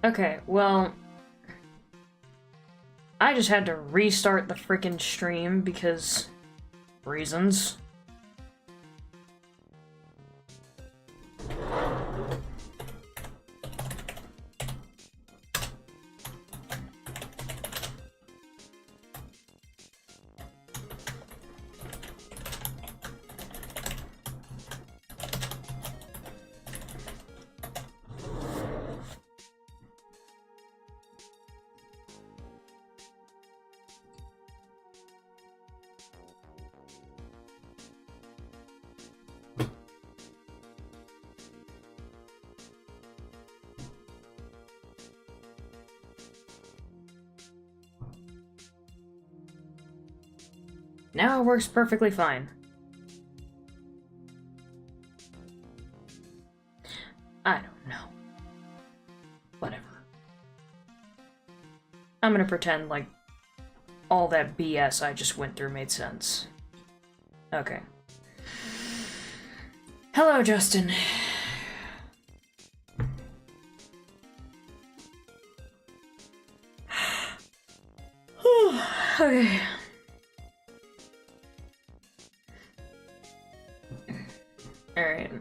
Okay, well... I just had to restart the frickin' stream because... reasons. Now it works perfectly fine. I don't know. Whatever. I'm gonna pretend like all that BS I just went through made sense. Okay. Hello, Justin. Okay. Alright.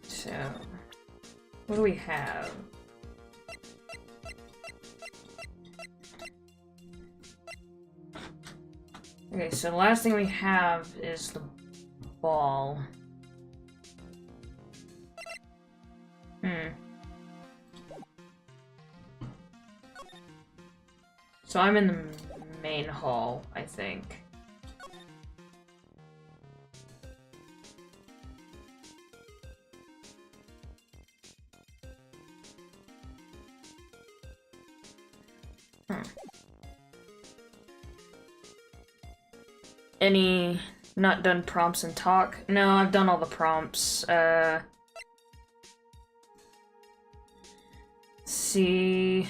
So, what do we have? Okay, so the last thing we have is the ball. So I'm in the main hall, I think. Any not done prompts and talk? No, I've done all the prompts. See...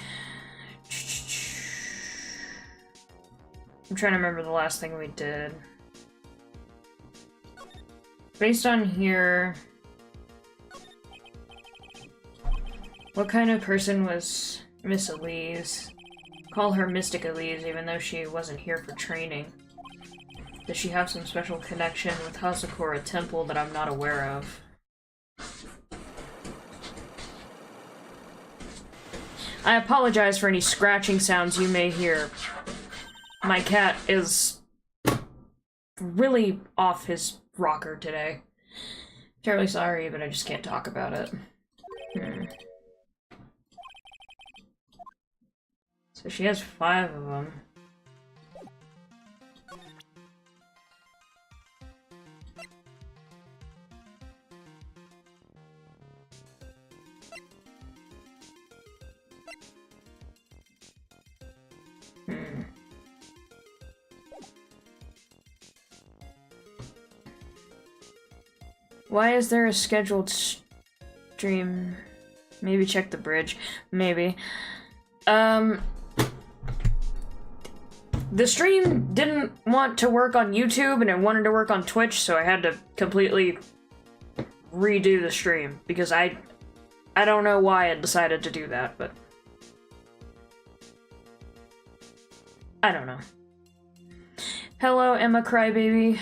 I'm trying to remember the last thing we did. Based on here... What kind of person was Miss Elise? Call her Mystic Elise, even though she wasn't here for training. Does she have some special connection with Hasakura Temple that I'm not aware of? I apologize for any scratching sounds you may hear. My cat is really off his rocker today. Terribly sorry, but I just can't talk about it. So she has 5 of them. Why is there a scheduled stream? Maybe check the bridge. Maybe. The stream didn't want to work on YouTube and it wanted to work on Twitch, so I had to completely redo the stream because I don't know why I decided to do that, but I don't know. Hello, Emma Crybaby.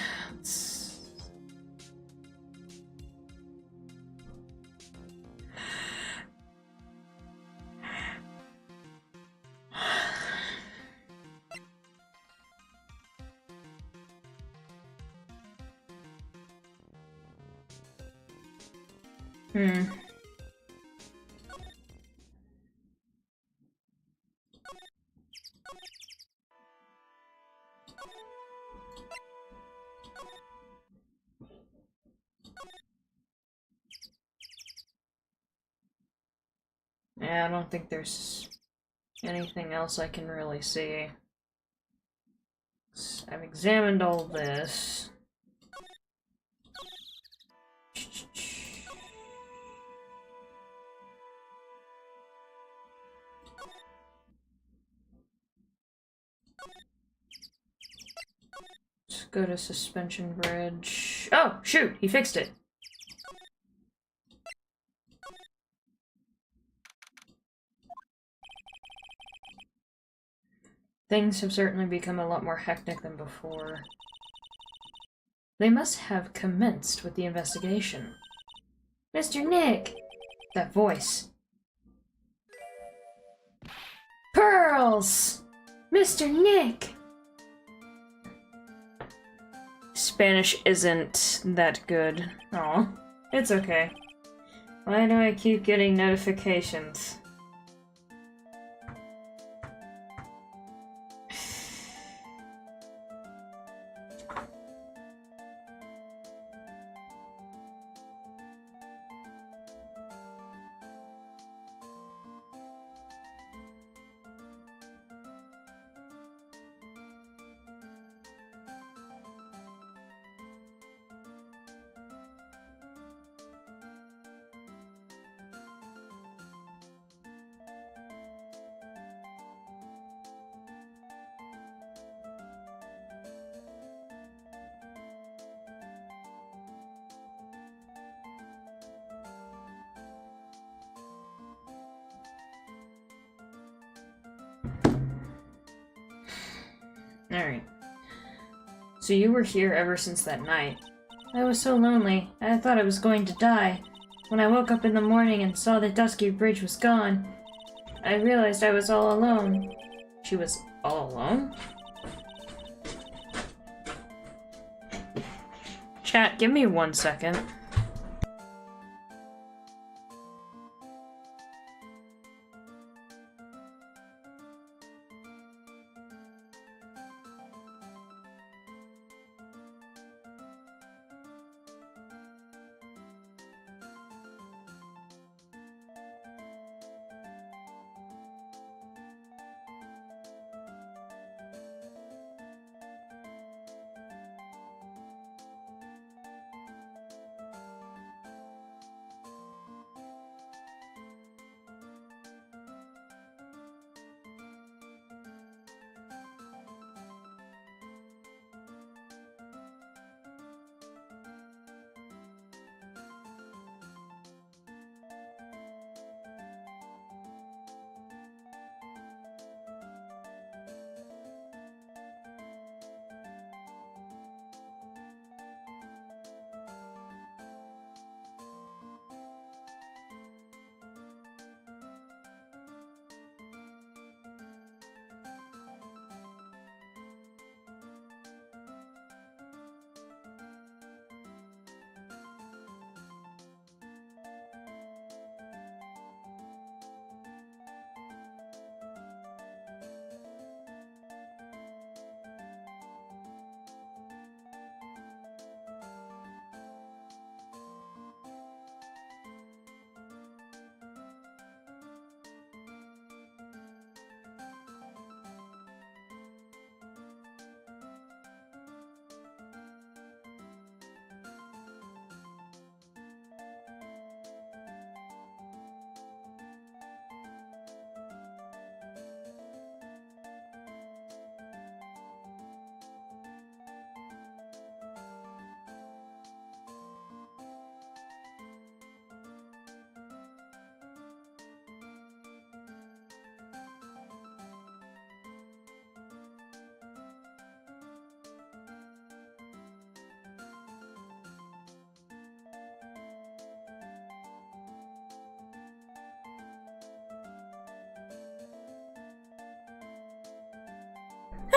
Yeah, I don't think there's anything else I can really see. I've examined all this. go to Suspension Bridge. Oh, shoot! He fixed it! Things have certainly become a lot more hectic than before. They must have commenced with the investigation. Mr. Nick! That voice. Pearls! Mr. Nick! Spanish isn't that good. Aw, it's okay. Why do I keep getting notifications? Alright. So you were here ever since that night. I was so lonely, I thought I was going to die. When I woke up in the morning and saw the dusky bridge was gone, I realized I was all alone. She was all alone? Chat, give me 1 second.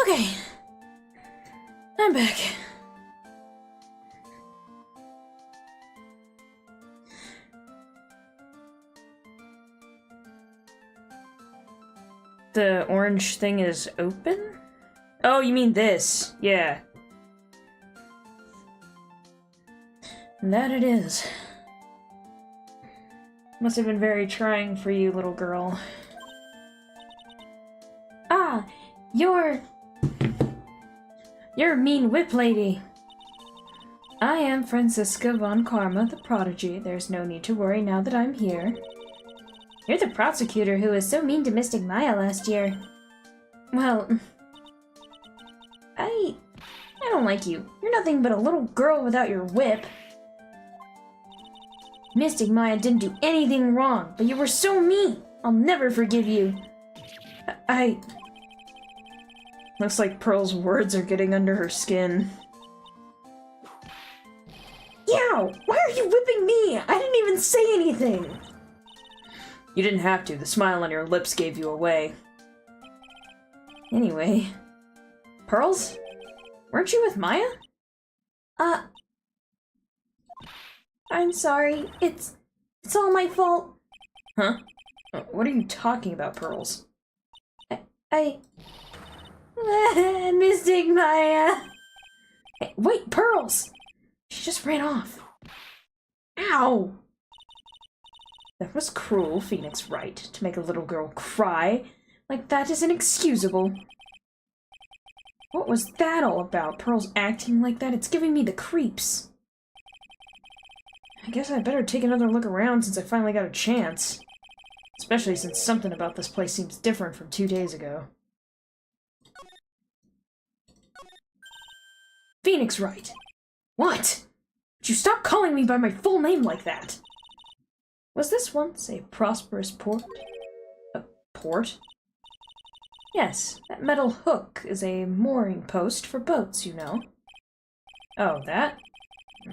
Okay. I'm back. The orange thing is open? Oh, you mean this. Yeah. That it is. Must have been very trying for you, little girl. Ah, you're a mean whip lady. I am Francisca von Karma, the prodigy. There's no need to worry now that I'm here. You're the prosecutor who was so mean to Mystic Maya last year. Well, I I don't like you. You're nothing but a little girl without your whip. Mystic Maya didn't do anything wrong, but you were so mean. I'll never forgive you. Looks like Pearl's words are getting under her skin. Yow! Why are you whipping me? I didn't even say anything! You didn't have to. The smile on your lips gave you away. Anyway... Pearls? Weren't you with Maya? I'm sorry. It's all my fault. Huh? What are you talking about, Pearls? Mystic Maya! Hey, wait, Pearls! She just ran off. Ow! That was cruel, Phoenix Wright, to make a little girl cry. Like that is inexcusable. What was that all about? Pearl's acting like that? It's giving me the creeps. I guess I better take another look around since I finally got a chance. Especially since something about this place seems different from 2 days ago. Phoenix Wright! What? Would you stop calling me by my full name like that? Was this once a prosperous port? A port? Yes, that metal hook is a mooring post for boats, you know. Oh, that?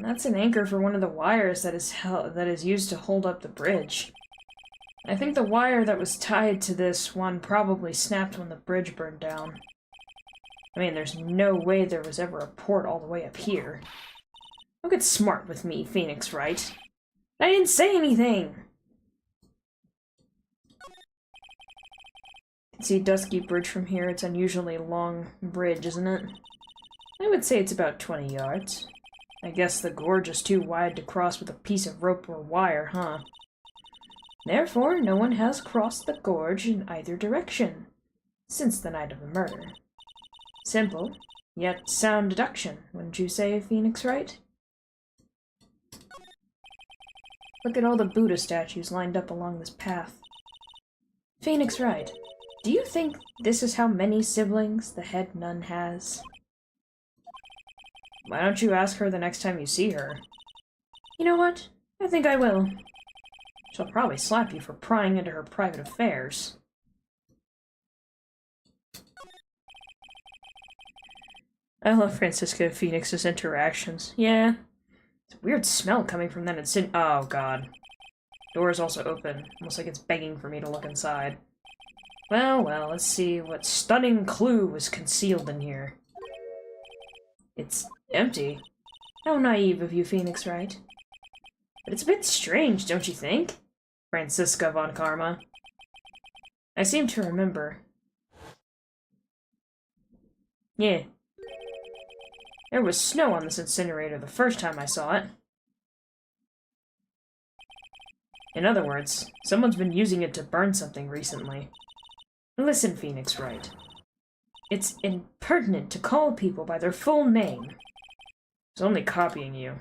That's an anchor for one of the wires that is used to hold up the bridge. I think the wire that was tied to this one probably snapped when the bridge burned down. I mean, there's no way there was ever a port all the way up here. Don't get smart with me, Phoenix Wright. I didn't say anything! You can see Dusky Bridge from here. It's an unusually long bridge, isn't it? I would say it's about 20 yards. I guess the gorge is too wide to cross with a piece of rope or wire, huh? Therefore, no one has crossed the gorge in either direction since the night of the murder. Simple, yet sound deduction, wouldn't you say, Phoenix Wright? Look at all the Buddha statues lined up along this path. Phoenix Wright, do you think this is how many siblings the head nun has? Why don't you ask her the next time you see her? You know what? I think I will. She'll probably slap you for prying into her private affairs. I love Francisca and Phoenix's interactions. Yeah. It's a weird smell coming from that oh god. Door is also open, almost like it's begging for me to look inside. Well, let's see what stunning clue was concealed in here. It's empty. How naive of you, Phoenix Wright. But it's a bit strange, don't you think? Francisca von Karma. I seem to remember. Yeah. There was snow on this incinerator the first time I saw it. In other words, someone's been using it to burn something recently. Listen, Phoenix Wright. It's impertinent to call people by their full name. It's only copying you.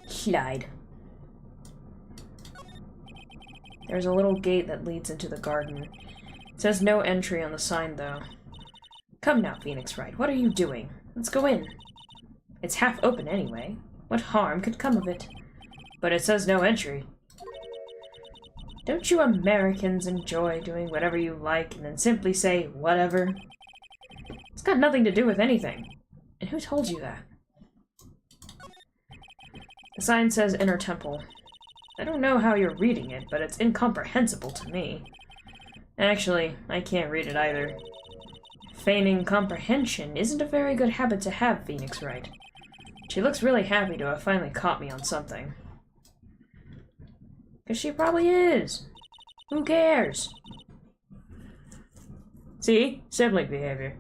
He lied. There's a little gate that leads into the garden. It says no entry on the sign, though. Come now, Phoenix Wright, what are you doing? Let's go in. It's half open anyway. What harm could come of it? But it says no entry. Don't you Americans enjoy doing whatever you like and then simply say, whatever? It's got nothing to do with anything. And who told you that? The sign says Inner Temple. I don't know how you're reading it, but it's incomprehensible to me. Actually, I can't read it either. Feigning comprehension isn't a very good habit to have, Phoenix Wright. She looks really happy to have finally caught me on something. 'Cause she probably is. Who cares? See? Sibling behavior.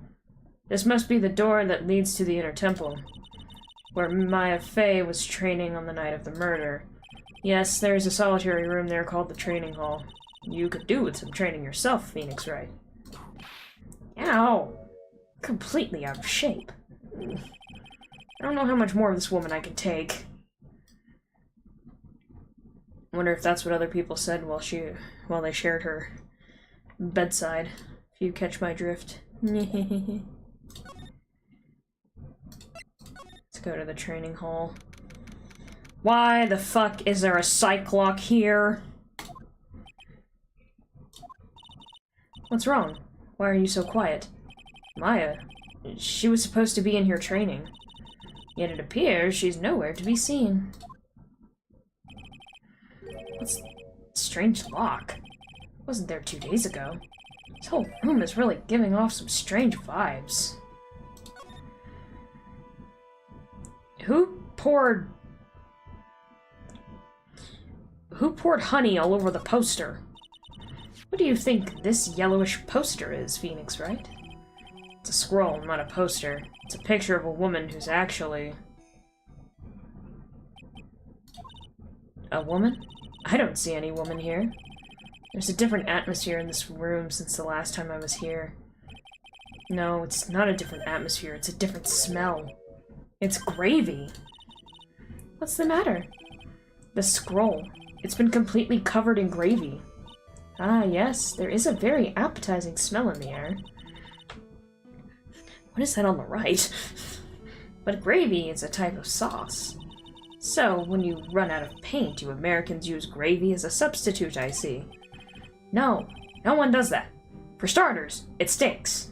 This must be the door that leads to the Inner Temple, where Maya Fey was training on the night of the murder. Yes, there is a solitary room there called the Training Hall. You could do with some training yourself, Phoenix Wright. Ow! Completely out of shape. I don't know how much more of this woman I can take. I wonder if that's what other people said while they shared her bedside. If you catch my drift. Let's go to the training hall. Why the fuck is there a psych lock here? What's wrong? Why are you so quiet? Maya, she was supposed to be in here training. Yet it appears she's nowhere to be seen. What's strange lock? Wasn't there 2 days ago. This whole room is really giving off some strange vibes. Who poured honey all over the poster? What do you think this yellowish poster is, Phoenix, Wright? It's a scroll, not a poster. It's a picture of a woman who's actually... A woman? I don't see any woman here. There's a different atmosphere in this room since the last time I was here. No, it's not a different atmosphere, it's a different smell. It's gravy. What's the matter? The scroll. It's been completely covered in gravy. Ah, yes, there is a very appetizing smell in the air. What is that on the right? But gravy is a type of sauce. So, when you run out of paint, you Americans use gravy as a substitute, I see. No, no one does that. For starters, it stinks.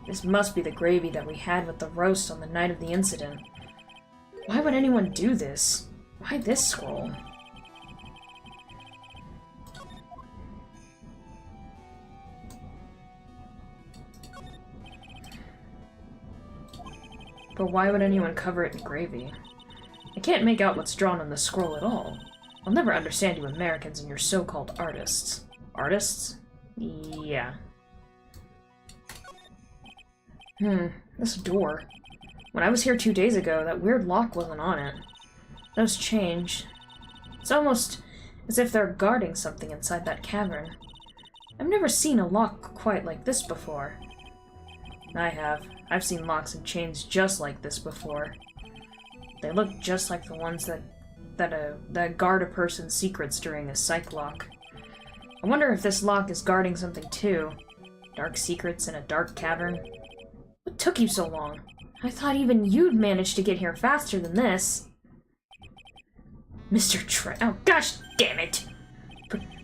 This must be the gravy that we had with the roast on the night of the incident. Why would anyone do this? Why this scroll? But why would anyone cover it in gravy? I can't make out what's drawn on the scroll at all. I'll never understand you Americans and your so-called artists. Artists? Yeah. This door. When I was here 2 days ago, that weird lock wasn't on it. Those changed. It's almost as if they're guarding something inside that cavern. I've never seen a lock quite like this before. I have. I've seen locks and chains just like this before. They look just like the ones that guard a person's secrets during a psych lock. I wonder if this lock is guarding something too. Dark secrets in a dark cavern. What took you so long? I thought even you'd manage to get here faster than this. Mr. Oh, gosh damn it!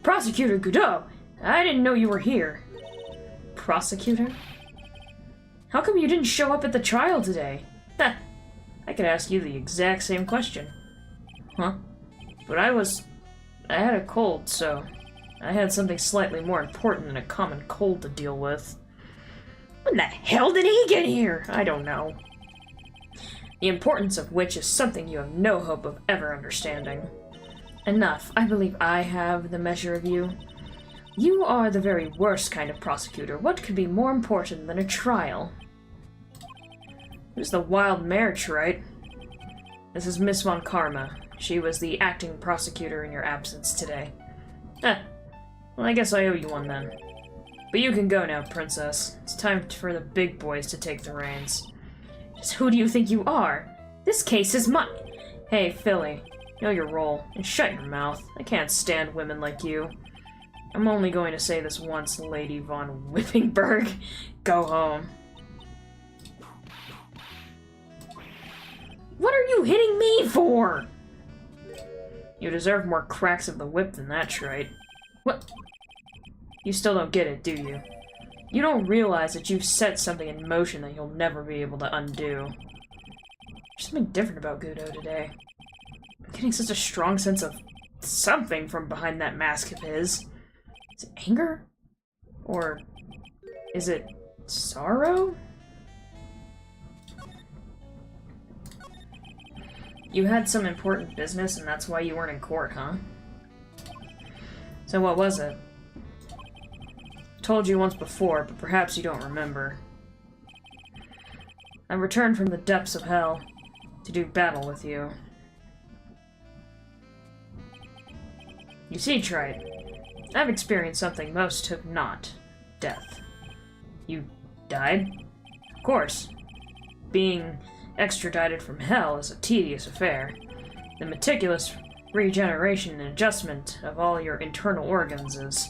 Prosecutor Godot! I didn't know you were here. Prosecutor? How come you didn't show up at the trial today? Heh, I could ask you the exact same question. Huh? But I had a cold, so I had something slightly more important than a common cold to deal with. When the hell did he get here? I don't know. The importance of which is something you have no hope of ever understanding. Enough. I believe I have the measure of you. You are the very worst kind of prosecutor. What could be more important than a trial? Who's the wild mare, Wright? This is Miss Von Karma. She was the acting prosecutor in your absence today. Well, I guess I owe you one then. But you can go now, Princess. It's time for the big boys to take the reins. Just who do you think you are? This case is mine. Hey, Philly, know your role, and shut your mouth. I can't stand women like you. I'm only going to say this once, Lady Von Whippingberg. Go home. What are you hitting me for? You deserve more cracks of the whip than that, Wright. What? You still don't get it, do you? You don't realize that you've set something in motion that you'll never be able to undo. There's something different about Godot today. I'm getting such a strong sense of something from behind that mask of his. Is it anger? Or is it sorrow? You had some important business and that's why you weren't in court, huh? So what was it? Told you once before, but perhaps you don't remember. I returned from the depths of hell to do battle with you. You see, Wright, I've experienced something most have not. Death. You died? Of course. Being extradited from hell is a tedious affair. The meticulous regeneration and adjustment of all your internal organs is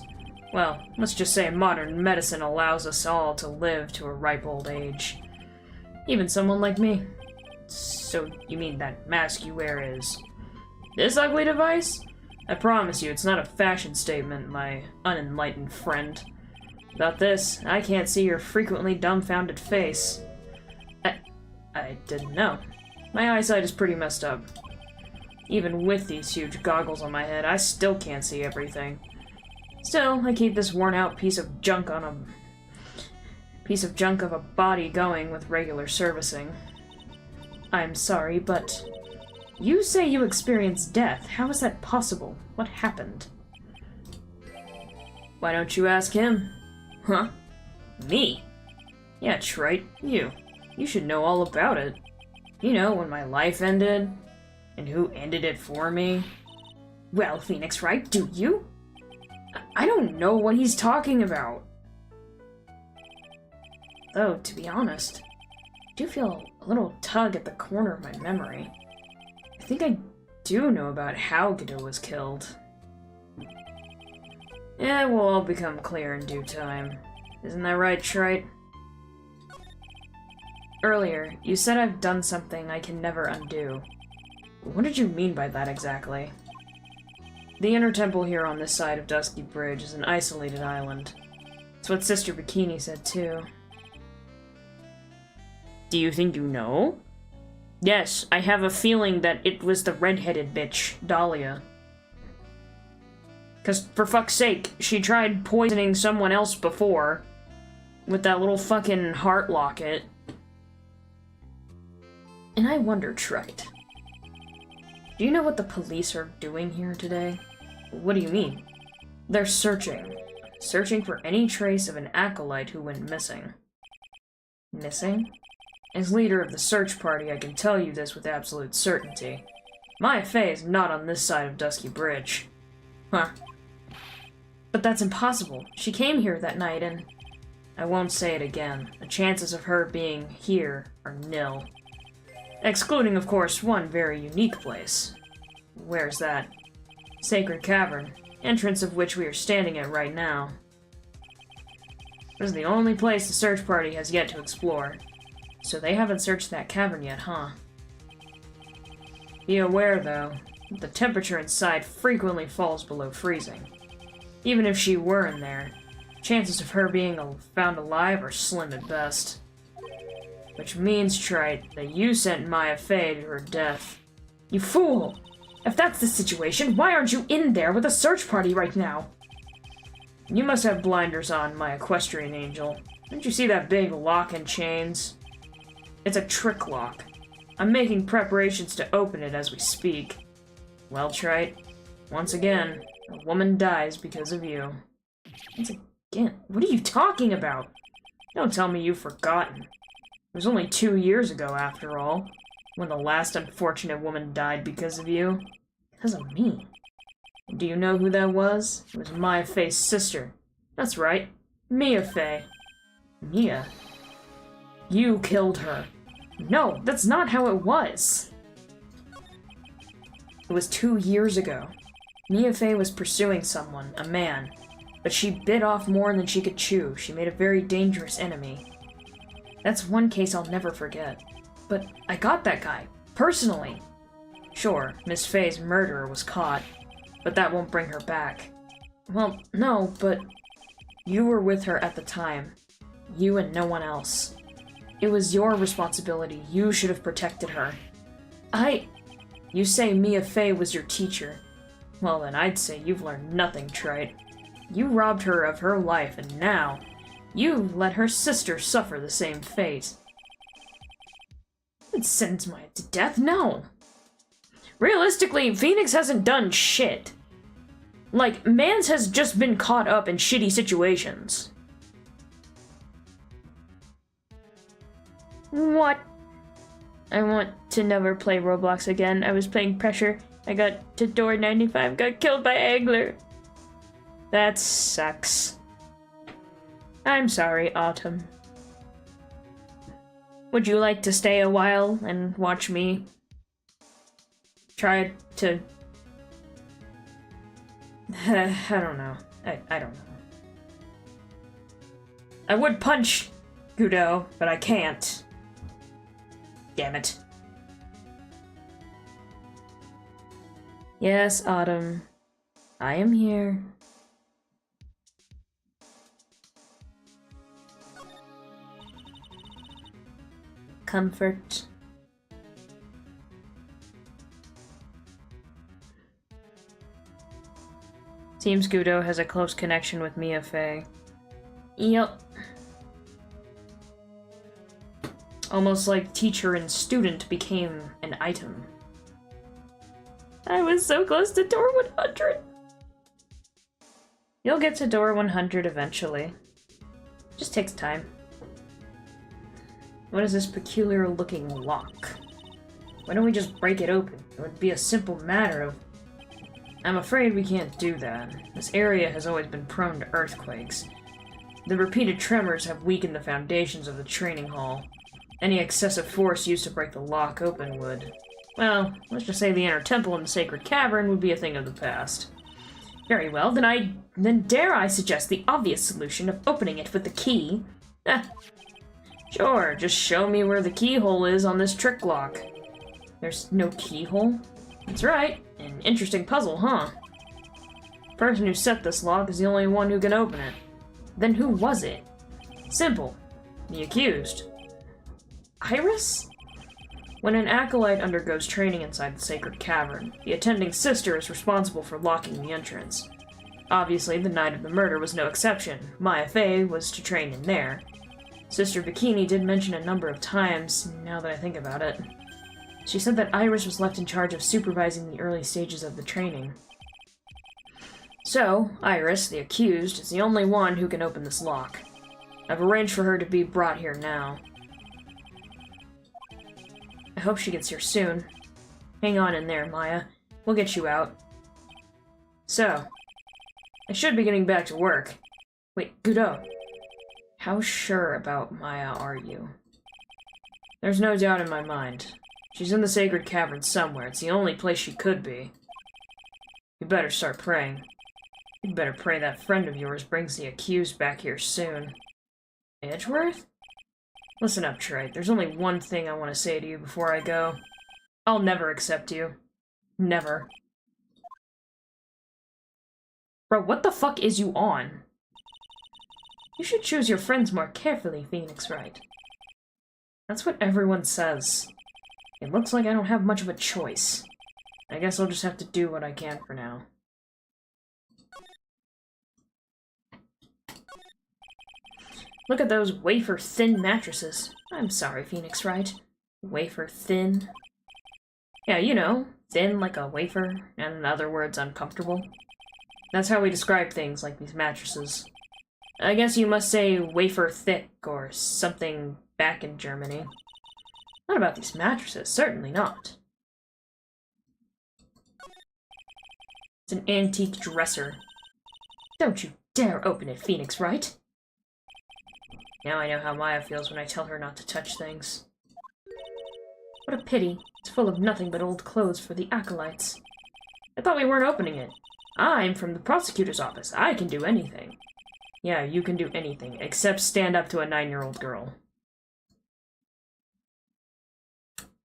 Well, let's just say modern medicine allows us all to live to a ripe old age. Even someone like me. So, you mean that mask you wear is this ugly device? I promise you, it's not a fashion statement, my unenlightened friend. Without this, I can't see your frequently dumbfounded face. I didn't know. My eyesight is pretty messed up. Even with these huge goggles on my head, I still can't see everything. Still, I keep this worn-out piece of junk of a body going with regular servicing. I'm sorry, but you say you experienced death. How is that possible? What happened? Why don't you ask him? Huh? Me? Yeah, Wright, you. You should know all about it. You know, when my life ended, and who ended it for me. Well, Phoenix Wright, do you? I don't know what he's talking about. Though, to be honest, I do feel a little tug at the corner of my memory. I think I do know about how Godot was killed. It will all become clear in due time. Isn't that right, Wright? Earlier, you said I've done something I can never undo. What did you mean by that exactly? The inner temple here on this side of Dusky Bridge is an isolated island. It's what Sister Bikini said too. Do you think you know? Yes, I have a feeling that it was the red-headed bitch, Dahlia. 'Cause, for fuck's sake, she tried poisoning someone else before. With that little fucking heart locket. And I wonder, Wright, do you know what the police are doing here today? What do you mean? They're searching. Searching for any trace of an acolyte who went missing. Missing? As leader of the search party, I can tell you this with absolute certainty. Maya Fey is not on this side of Dusky Bridge. Huh. But that's impossible. She came here that night and... I won't say it again. The chances of her being here are nil. Excluding, of course, one very unique place. Where's that? Sacred Cavern, entrance of which we are standing at right now. This is the only place the search party has yet to explore. So they haven't searched that cavern yet, huh? Be aware, though, that the temperature inside frequently falls below freezing. Even if she were in there, chances of her being found alive are slim at best. Which means, Wright, that you sent Maya Fey to her death. You fool! If that's the situation, why aren't you in there with a search party right now? You must have blinders on, my equestrian angel. Didn't you see that big lock and chains? It's a trick lock. I'm making preparations to open it as we speak. Well, Wright, once again, a woman dies because of you. Once again? What are you talking about? Don't tell me you've forgotten. It was only 2 years ago, after all, when the last unfortunate woman died because of you. Because of me? Do you know who that was? It was Maya Fey's sister. That's right, Mia Fey. Mia? You killed her. No, that's not how it was. It was 2 years ago. Mia Fey was pursuing someone, a man, but she bit off more than she could chew. She made a very dangerous enemy. That's one case I'll never forget. But I got that guy, personally. Sure, Miss Fey's murderer was caught, but that won't bring her back. Well, no, but you were with her at the time. You and no one else. It was your responsibility. You should have protected her. You say Mia Fey was your teacher. Well then, I'd say you've learned nothing, Wright. You robbed her of her life, and now, you let her sister suffer the same fate. It sends Maya to death? No. Realistically, Phoenix hasn't done shit. Like, Mans has just been caught up in shitty situations. What? I want to never play Roblox again. I was playing Pressure. I got to door 95, got killed by Angler. That sucks. I'm sorry, Autumn. Would you like to stay a while and watch me try to... I don't know. I don't know. I would punch Gudo, but I can't. Damn it. Yes, Autumn. I am here. Comfort. Seems Gudo has a close connection with Mia Fey. Yup. Almost like teacher and student became an item. I was so close to door 100. You'll get to door 100 eventually. Just takes time. What is this peculiar looking lock? Why don't we just break it open? It would be a simple matter of... I'm afraid we can't do that. This area has always been prone to earthquakes. The repeated tremors have weakened the foundations of the training hall. Any excessive force used to break the lock open would... Well, let's just say the inner temple in the sacred cavern would be a thing of the past. Very well, then dare I suggest the obvious solution of opening it with the key? Sure, just show me where the keyhole is on this trick lock. There's no keyhole? That's right. An interesting puzzle, huh? The person who set this lock is the only one who can open it. Then who was it? Simple. The accused. Iris? When an acolyte undergoes training inside the sacred cavern, the attending sister is responsible for locking the entrance. Obviously, the night of the murder was no exception. Mia Fey was to train in there. Sister Bikini did mention a number of times, now that I think about it. She said that Iris was left in charge of supervising the early stages of the training. So, Iris, the accused, is the only one who can open this lock. I've arranged for her to be brought here now. I hope she gets here soon. Hang on in there, Maya. We'll get you out. So, I should be getting back to work. Wait, Gudo. How sure about Maya are you? There's no doubt in my mind. She's in the sacred cavern somewhere. It's the only place she could be. You better start praying. You better pray that friend of yours brings the accused back here soon. Edgeworth? Listen up, Trey. There's only one thing I want to say to you before I go. I'll never accept you. Never. Bro, what the fuck is you on? You should choose your friends more carefully, Phoenix Wright. That's what everyone says. It looks like I don't have much of a choice. I guess I'll just have to do what I can for now. Look at those wafer-thin mattresses. I'm sorry, Phoenix Wright. Wafer-thin? Yeah, you know, thin like a wafer, and in other words, uncomfortable. That's how we describe things like these mattresses. I guess you must say wafer-thick or something back in Germany. Not about these mattresses, certainly not. It's an antique dresser. Don't you dare open it, Phoenix Wright! Now I know how Maya feels when I tell her not to touch things. What a pity. It's full of nothing but old clothes for the acolytes. I thought we weren't opening it. I'm from the prosecutor's office. I can do anything. Yeah, you can do anything, except stand up to a 9-year-old girl.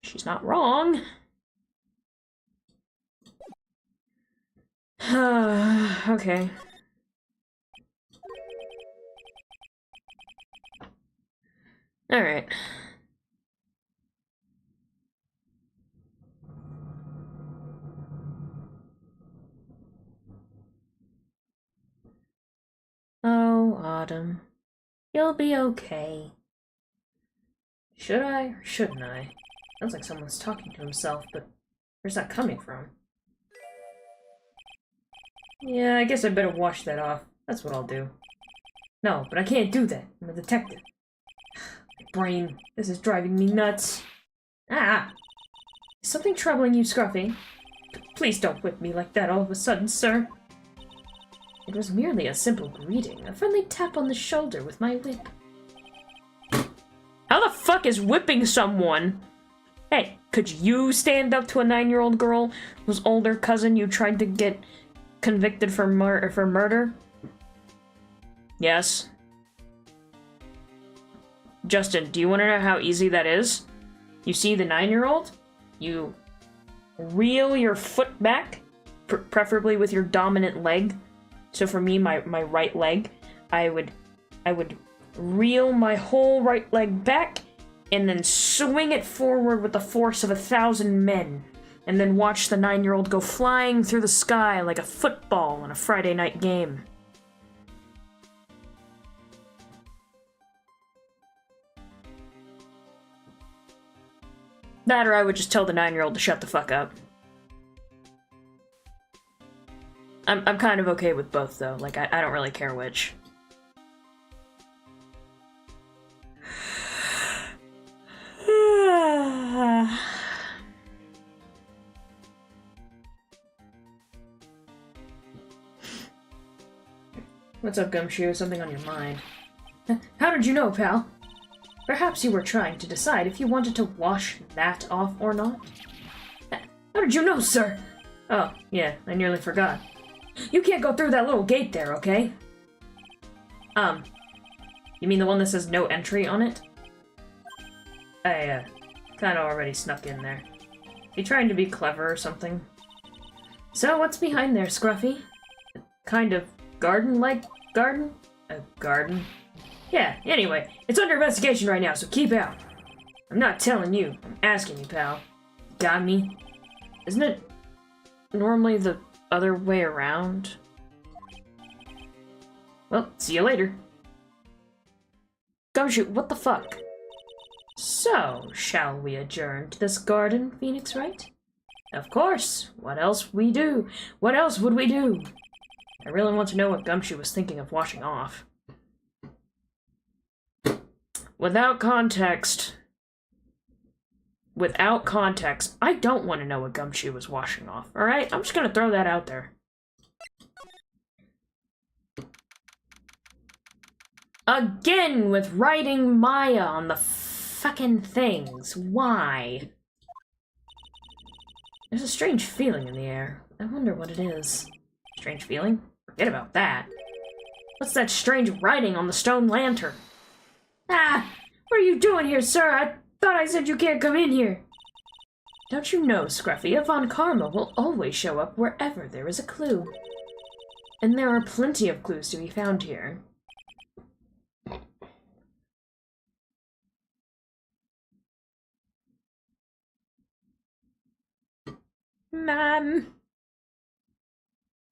She's not wrong. Okay. Alright. Oh, Autumn. You'll be okay. Should I or shouldn't I? Sounds like someone's talking to himself, but where's that coming from? Yeah, I guess I better wash that off. That's what I'll do. No, but I can't do that. I'm a detective. My brain. This is driving me nuts. Ah! Is something troubling you, Scruffy? Please don't whip me like that all of a sudden, sir. It was merely a simple greeting, a friendly tap on the shoulder with my whip. How the fuck is whipping someone? Hey, could you stand up to a 9-year-old girl whose older cousin you tried to get convicted for murder? Yes. Justin, do you want to know how easy that is? You see the 9-year-old? You reel your foot back, preferably with your dominant leg. So for me, my right leg, I would reel my whole right leg back and then swing it forward with the force of 1,000 men. And then watch the 9-year-old go flying through the sky like a football in a Friday night game. That or I would just tell the 9-year-old to shut the fuck up. I'm kind of okay with both, though. Like, I don't really care which. What's up, Gumshoe? Something on your mind? How did you know, pal? Perhaps you were trying to decide if you wanted to wash that off or not? How did you know, sir? Oh, yeah, I nearly forgot. You can't go through that little gate there, okay? You mean the one that says no entry on it? I, kinda already snuck in there. You trying to be clever or something? So, what's behind there, Scruffy? Kind of garden-like garden? A garden? Yeah, anyway, it's under investigation right now, so keep out. I'm not telling you, I'm asking you, pal. Got me? Isn't it normally the other way around? Well, see you later. Gumshoe, what the fuck? So, shall we adjourn to this garden, Phoenix Wright? Of course. What else we do? What else would we do? I really want to know what Gumshoe was thinking of washing off. Without context, I don't want to know what Gumshoe was washing off, alright? I'm just gonna throw that out there. Again with writing Maya on the fucking things. Why? There's a strange feeling in the air. I wonder what it is. Strange feeling? Forget about that. What's that strange writing on the stone lantern? Ah! What are you doing here, sir? I thought I said you can't come in here. Don't you know, Scruffy, a Von Karma will always show up wherever there is a clue. And there are plenty of clues to be found here. Man.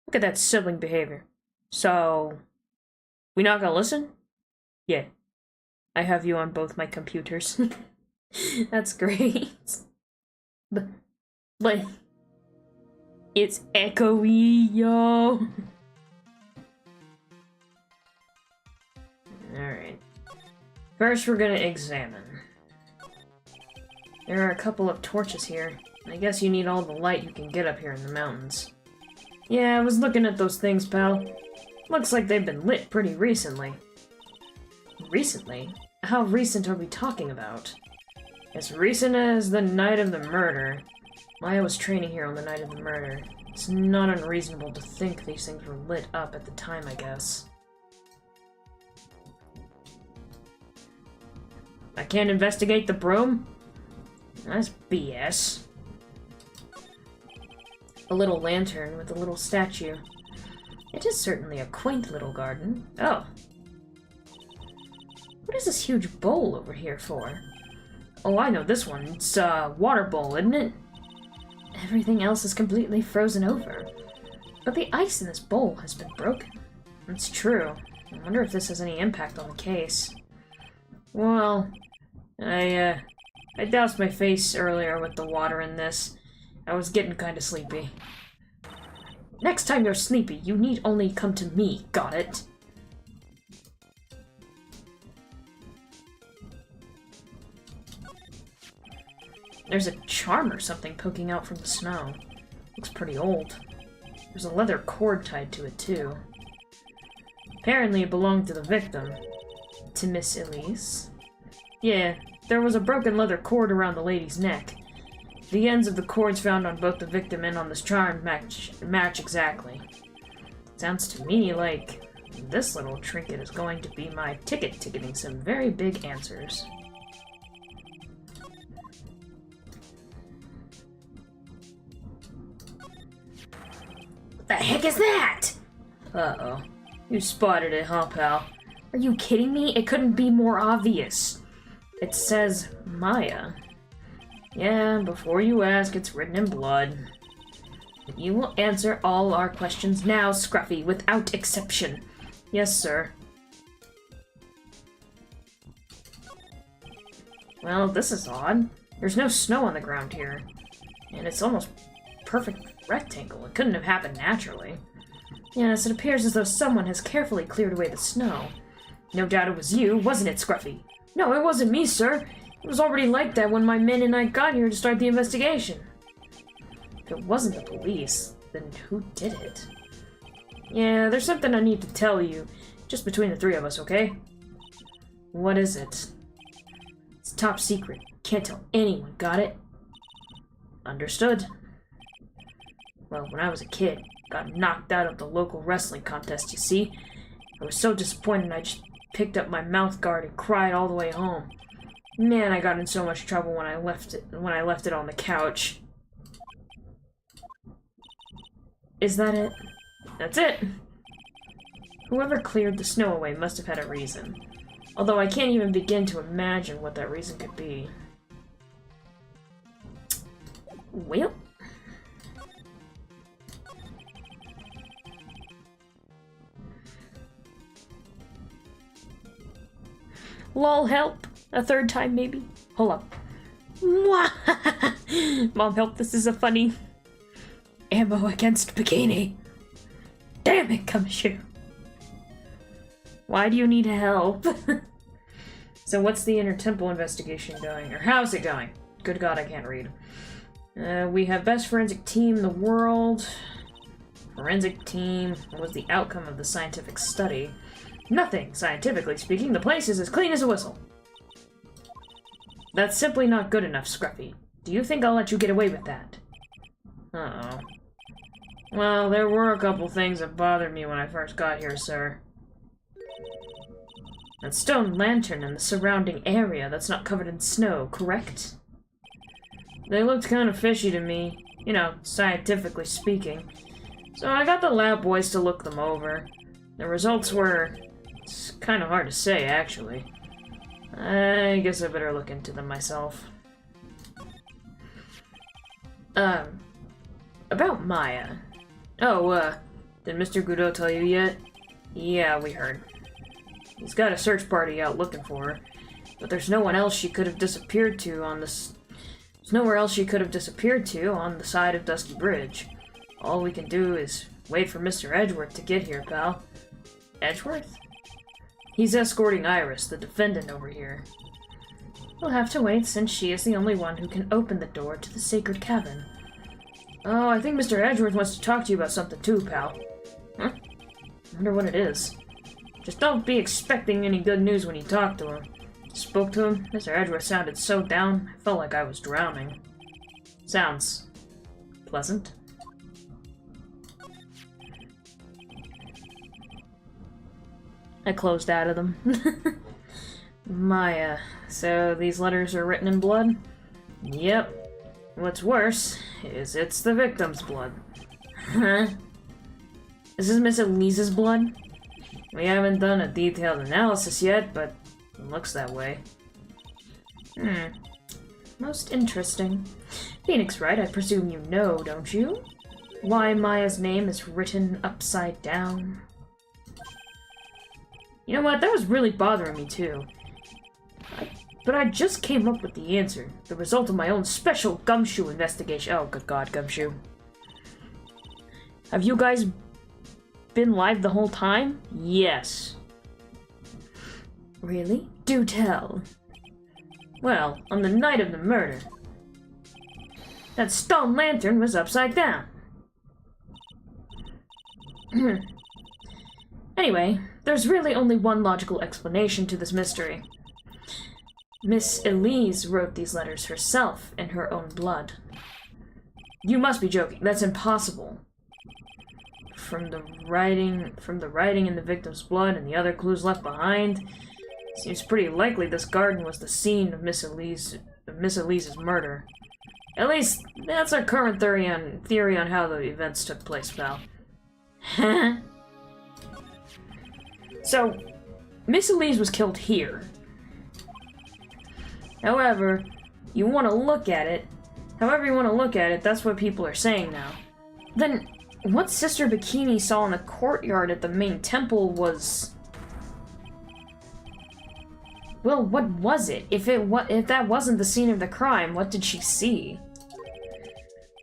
Look at that sibling behavior. So, we not gonna listen? Yeah. I have you on both my computers. That's great. But it's echoey, yo. Alright. First, we're gonna examine. There are a couple of torches here. I guess you need all the light you can get up here in the mountains. Yeah, I was looking at those things, pal. Looks like they've been lit pretty recently. Recently? How recent are we talking about? As recent as the night of the murder. Maya was training here on the night of the murder. It's not unreasonable to think these things were lit up at the time, I guess. I can't investigate the broom? That's BS. A little lantern with a little statue. It is certainly a quaint little garden. Oh. What is this huge bowl over here for? Oh, I know this one. It's a water bowl, isn't it? Everything else is completely frozen over. But the ice in this bowl has been broken. It's true. I wonder if this has any impact on the case. Well, I doused my face earlier with the water in this. I was getting kinda sleepy. Next time you're sleepy, you need only come to me, got it? There's a charm or something poking out from the snow. Looks pretty old. There's a leather cord tied to it, too. Apparently it belonged to the victim. To Miss Elise? Yeah, there was a broken leather cord around the lady's neck. The ends of the cords found on both the victim and on this charm match exactly. Sounds to me like This little trinket is going to be my ticket to getting some very big answers. What the heck is that? Uh-oh. You spotted it, huh, pal? Are you kidding me? It couldn't be more obvious. It says Maya. Yeah, before you ask, it's written in blood. You will answer all our questions now, Scruffy, without exception. Yes, sir. Well, this is odd. There's no snow on the ground here. And it's almost perfect rectangle. It couldn't have happened naturally. Yes, it appears as though someone has carefully cleared away the snow. No doubt it was you, wasn't it, Scruffy? No, it wasn't me, sir. It was already like that when my men and I got here to start the investigation. If it wasn't the police, then who did it? Yeah, there's something I need to tell you. Just between the three of us, okay? What is it? It's top secret. Can't tell anyone, got it? Understood. Well, when I was a kid, got knocked out of the local wrestling contest, you see? I was so disappointed I just picked up my mouth guard and cried all the way home. Man, I got in so much trouble when I left it on the couch. Is that it? That's it! Whoever cleared the snow away must have had a reason. Although I can't even begin to imagine what that reason could be. Well... Lol, help. A third time, maybe. Hold up. Mom, help, this is a funny... Ammo against bikini. Damn it, Gumshoe. Why do you need help? So what's the inner temple investigation going? Or how's it going? Good God, I can't read. We have best forensic team in the world. Forensic team. What was the outcome of the scientific study? Nothing, scientifically speaking. The place is as clean as a whistle. That's simply not good enough, Scruffy. Do you think I'll let you get away with that? Uh-oh. Well, there were a couple things that bothered me when I first got here, sir. That stone lantern and the surrounding area that's not covered in snow, correct? They looked kind of fishy to me, you know, scientifically speaking. So I got the lab boys to look them over. The results were... It's kind of hard to say, actually. I guess I better look into them myself. About Maya. Oh, did Mr. Gudo tell you yet? Yeah, we heard. He's got a search party out looking for her, but there's no one else she could have disappeared to on this... There's nowhere else she could have disappeared to on the side of Dusky Bridge. All we can do is wait for Mr. Edgeworth to get here, pal. Edgeworth? He's escorting Iris, the defendant, over here. We'll have to wait, since she is the only one who can open the door to the sacred cavern. Oh, I think Mr. Edgeworth wants to talk to you about something too, pal. Huh? I wonder what it is. Just don't be expecting any good news when you talk to him. Spoke to him, Mr. Edgeworth sounded so down, I felt like I was drowning. Sounds... pleasant? I closed out of them. Maya. So these letters are written in blood? Yep. What's worse is it's the victim's blood. Huh? This is Miss Elise's blood? We haven't done a detailed analysis yet, but it looks that way. Most interesting. Phoenix Wright, I presume you know, don't you? Why Maya's name is written upside down? You know what? That was really bothering me, too. But I just came up with the answer. The result of my own special Gumshoe investigation. Oh, good God, Gumshoe. Have you guys been live the whole time? Yes. Really? Do tell. Well, on the night of the murder, that stone lantern was upside down. Anyway, there's really only one logical explanation to this mystery. Miss Elise wrote these letters herself in her own blood. You must be joking. That's impossible. from the writing in the victim's blood and the other clues left behind, seems pretty likely this garden was the scene of Miss Elise's murder. At least, that's our current theory on how the events took place, pal. So, Miss Elise was killed here. However, you want to look at it, however you want to look at it, that's what people are saying now. Then, what Sister Bikini saw in the courtyard at the main temple was... Well, what was it? If that wasn't the scene of the crime, what did she see?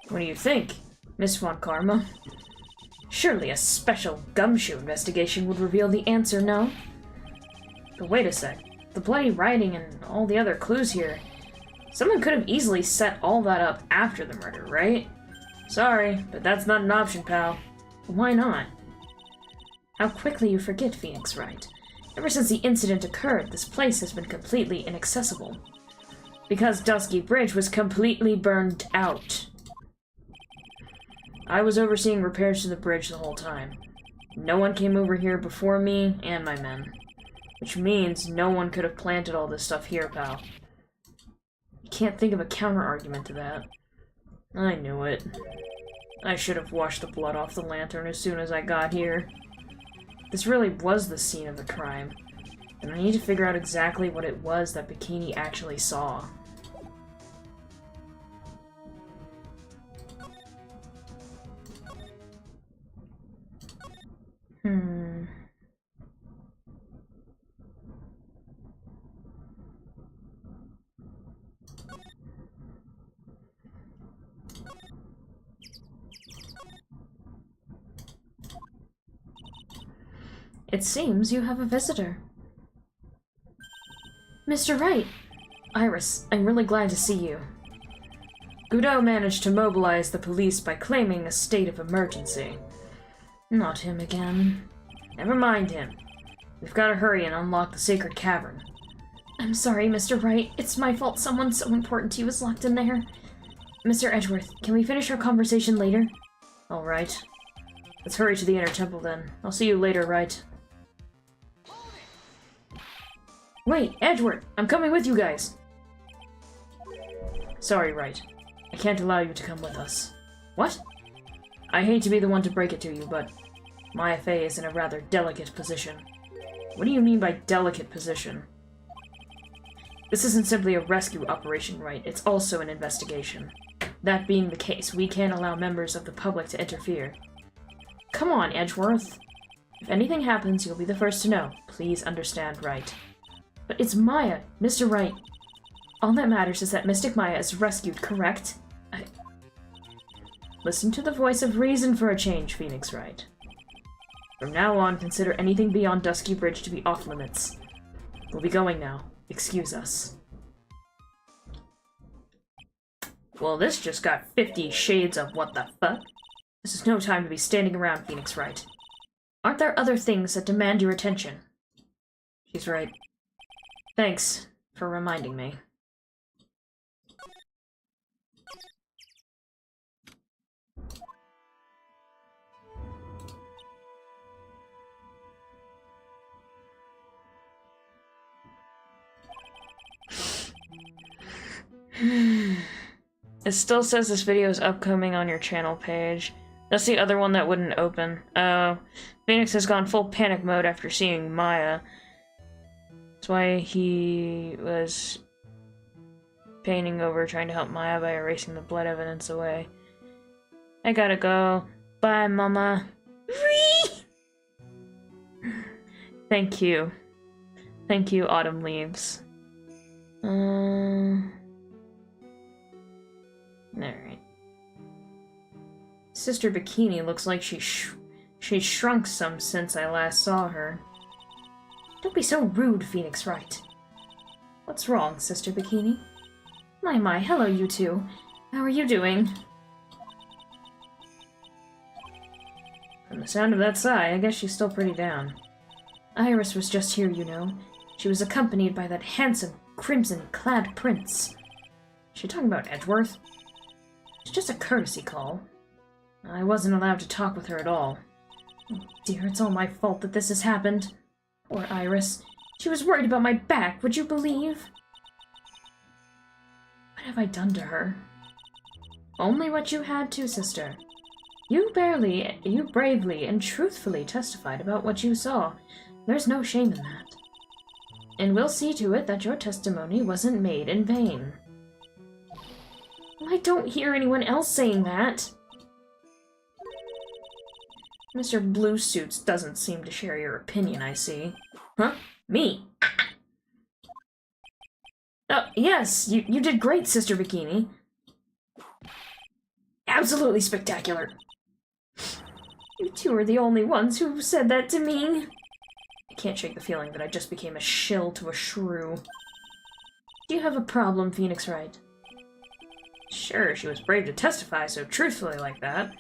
What do you think, Miss Von Karma? Surely a special gumshoe investigation would reveal the answer, no? But wait a sec. The bloody writing and all the other clues here. Someone could have easily set all that up after the murder, right? Sorry, but that's not an option, pal. Why not? How quickly you forget, Phoenix Wright. Ever since the incident occurred, this place has been completely inaccessible. Because Dusky Bridge was completely burned out. I was overseeing repairs to the bridge the whole time. No one came over here before me and my men. Which means no one could have planted all this stuff here, pal. You can't think of a counter-argument to that. I knew it. I should have washed the blood off the lantern as soon as I got here. This really was the scene of the crime, and I need to figure out exactly what it was that Bikini actually saw. It seems you have a visitor. Mr. Wright! Iris, I'm really glad to see you. Godot managed to mobilize the police by claiming a state of emergency. Not him again. Never mind him. We've got to hurry and unlock the sacred cavern. I'm sorry, Mr. Wright. It's my fault someone so important to you is locked in there. Mr. Edgeworth, can we finish our conversation later? Alright. Let's hurry to the inner temple then. I'll see you later, Wright. Wait, Edgeworth! I'm coming with you guys! Sorry, Wright. I can't allow you to come with us. What? I hate to be the one to break it to you, but Maya Fey is in a rather delicate position. What do you mean by delicate position? This isn't simply a rescue operation, Wright. It's also an investigation. That being the case, we can't allow members of the public to interfere. Come on, Edgeworth. If anything happens, you'll be the first to know. Please understand, Wright. But it's Maya, Mr. Wright. All that matters is that Mystic Maya is rescued, correct? Listen to the voice of reason for a change, Phoenix Wright. From now on, consider anything beyond Dusky Bridge to be off-limits. We'll be going now. Excuse us. Well, this just got 50 shades of what the fuck? This is no time to be standing around, Phoenix Wright. Aren't there other things that demand your attention? She's right. Thanks for reminding me. It still says this video is upcoming on your channel page. That's the other one that wouldn't open. Phoenix has gone full panic mode after seeing Maya. That's why he was painting over trying to help Maya by erasing the blood evidence away. I gotta go. Bye, Mama. Thank you. Thank you, Autumn Leaves. Alright. Sister Bikini looks like she shrunk some since I last saw her. Don't be so rude, Phoenix Wright. What's wrong, Sister Bikini? My, hello you two. How are you doing? From the sound of that sigh, I guess she's still pretty down. Iris was just here, you know. She was accompanied by that handsome, crimson-clad prince. Is she talking about Edgeworth? It's just a courtesy call. I wasn't allowed to talk with her at all. Oh dear, it's all my fault that this has happened. Poor Iris. She was worried about my back, would you believe? What have I done to her? Only what you had to, sister. You bravely and truthfully testified about what you saw. There's no shame in that. And we'll see to it that your testimony wasn't made in vain. I don't hear anyone else saying that. Mr. Blue Suits doesn't seem to share your opinion, I see. Huh? Me? Oh, yes, you did great, Sister Bikini. Absolutely spectacular. You two are the only ones who said that to me. I can't shake the feeling that I just became a shill to a shrew. Do you have a problem, Phoenix Wright? Sure, she was brave to testify so truthfully like that.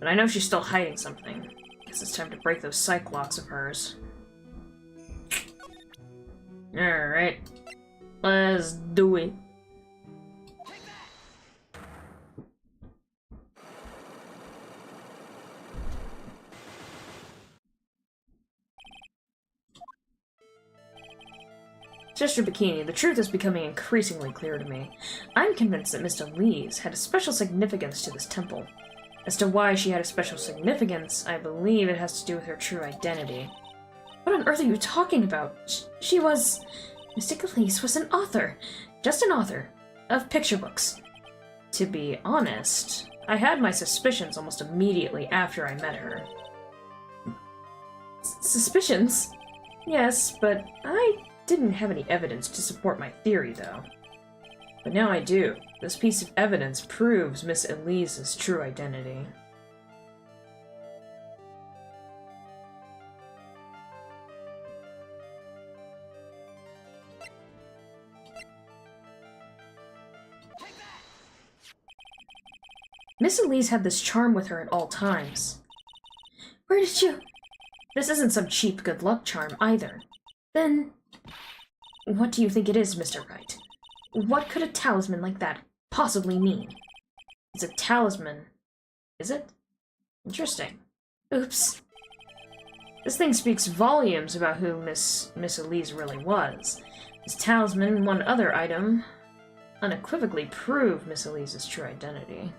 But I know she's still hiding something. Guess it's time to break those psych locks of hers. Alright. Let's do it. Sister Bikini, the truth is becoming increasingly clear to me. I'm convinced that Miss Elise had a special significance to this temple. As to why she had a special significance, I believe it has to do with her true identity. What on earth are you talking about? She was... Mystic Elise was an author. Just an author. Of picture books. To be honest, I had my suspicions almost immediately after I met her. Suspicions? Yes, but I didn't have any evidence to support my theory, though. But now I do. This piece of evidence proves Miss Elise's true identity. Miss Elise had this charm with her at all times. Where did you... This isn't some cheap good luck charm, either. Then... What do you think it is, Mr. Wright? What could a talisman like that possibly mean? It's a talisman. Is it? Interesting. Oops. This thing speaks volumes about who Miss Elise really was. This talisman and one other item unequivocally prove Miss Elise's true identity.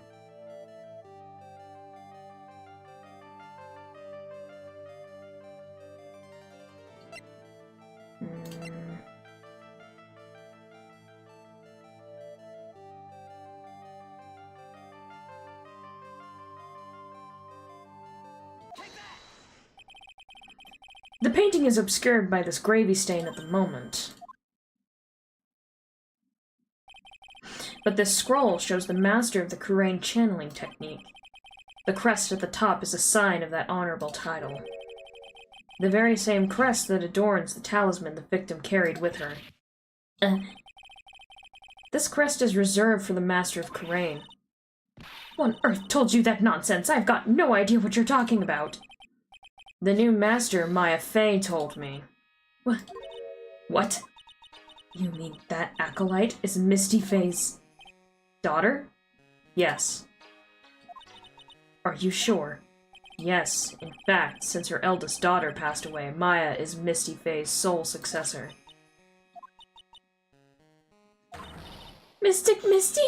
The painting is obscured by this gravy stain at the moment. But this scroll shows the master of the Kurain channeling technique. The crest at the top is a sign of that honorable title. The very same crest that adorns the talisman the victim carried with her. This crest is reserved for the master of Kurain. Who on earth told you that nonsense? I've got no idea what you're talking about. The new master, Maya Fey, told me. What? You mean that acolyte is Misty Fey's daughter? Yes. Are you sure? Yes. In fact, since her eldest daughter passed away, Maya is Misty Fey's sole successor. Mystic Misty?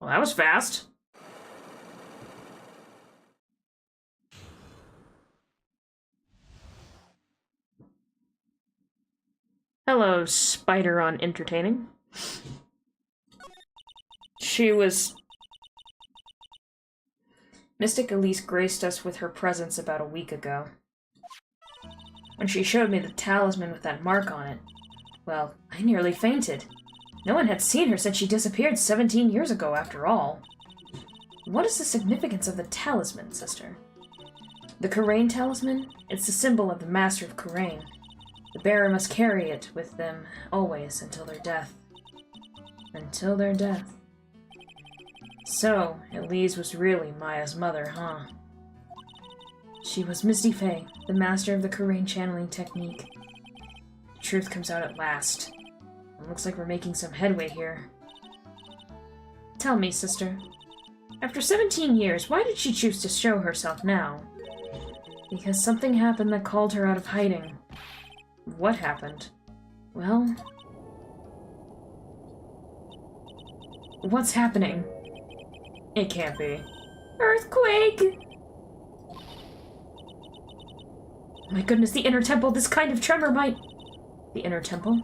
Well, that was fast. Hello, Spider on Entertaining. Mystic Elise graced us with her presence about a week ago. When she showed me the talisman with that mark on it, well, I nearly fainted. No one had seen her since she disappeared 17 years ago, after all. What is the significance of the talisman, sister? The Kurain talisman? It's the symbol of the Master of Kurain. The bearer must carry it with them always until their death. Until their death. So, Elise was really Maya's mother, huh? She was Misty Fey, the master of the Kurain channeling technique. The truth comes out at last. It looks like we're making some headway here. Tell me, sister. After 17 years, why did she choose to show herself now? Because something happened that called her out of hiding. What happened? Well... What's happening? It can't be. Earthquake! My goodness, the inner temple, this kind of tremor might... The inner temple?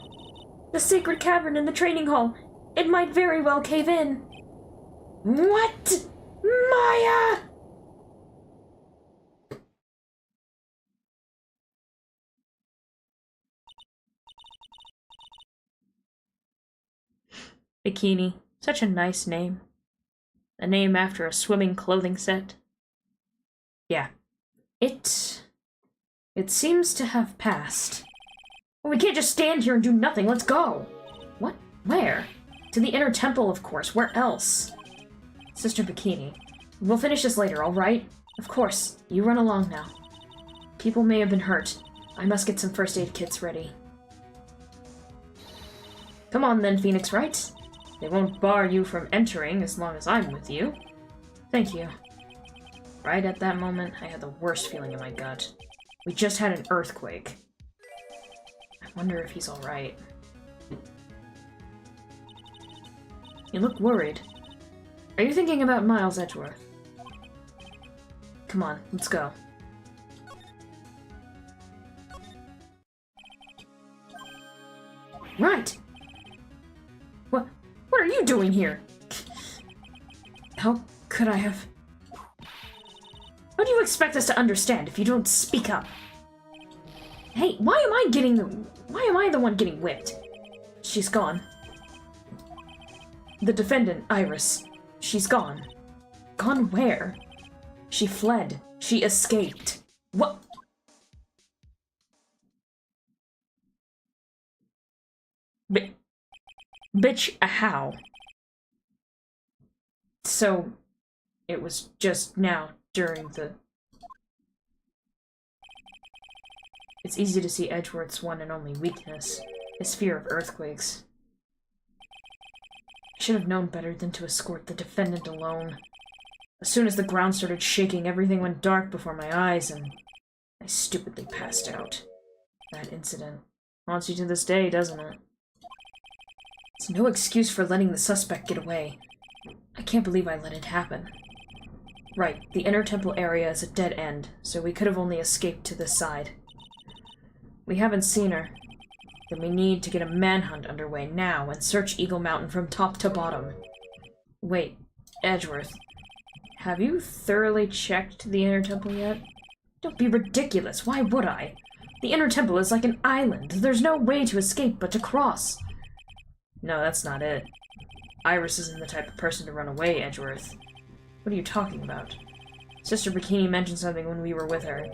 The sacred cavern in the training hall. It might very well cave in. What? Maya! Bikini. Such a nice name. A name after a swimming clothing set. Yeah. It seems to have passed. Well, we can't just stand here and do nothing. Let's go. What? Where? To the inner temple, of course. Where else? Sister Bikini. We'll finish this later, alright? Of course. You run along now. People may have been hurt. I must get some first aid kits ready. Come on then, Phoenix Wright. They won't bar you from entering as long as I'm with you. Thank you. Right at that moment, I had the worst feeling in my gut. We just had an earthquake. I wonder if he's alright. You look worried. Are you thinking about Miles Edgeworth? Come on, let's go. Right! What are you doing here? How could I have... How do you expect us to understand if you don't speak up? Hey, why am I the one getting whipped? She's gone. The defendant, Iris. She's gone. Gone where? She fled. She escaped. What? Bitch, how? So, it was just now, during the... It's easy to see Edgeworth's one and only weakness, his fear of earthquakes. I should have known better than to escort the defendant alone. As soon as the ground started shaking, everything went dark before my eyes, and I stupidly passed out. That incident haunts you to this day, doesn't it? It's no excuse for letting the suspect get away. I can't believe I let it happen. Right, the inner temple area is a dead end, so we could have only escaped to this side. We haven't seen her. Then we need to get a manhunt underway now and search Eagle Mountain from top to bottom. Wait, Edgeworth, have you thoroughly checked the inner temple yet? Don't be ridiculous, why would I? The inner temple is like an island. There's no way to escape but to cross. No, that's not it. Iris isn't the type of person to run away, Edgeworth. What are you talking about? Sister Bikini mentioned something when we were with her.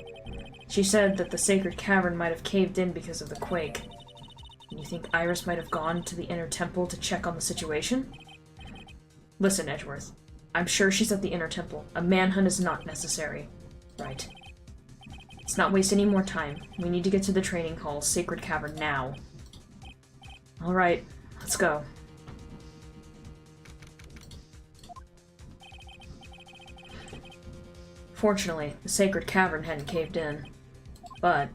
She said that the sacred cavern might have caved in because of the quake. And you think Iris might have gone to the inner temple to check on the situation? Listen, Edgeworth. I'm sure she's at the inner temple. A manhunt is not necessary. Right. Let's not waste any more time. We need to get to the training hall, sacred cavern, now. Alright. Let's go. Fortunately, the sacred cavern hadn't caved in. But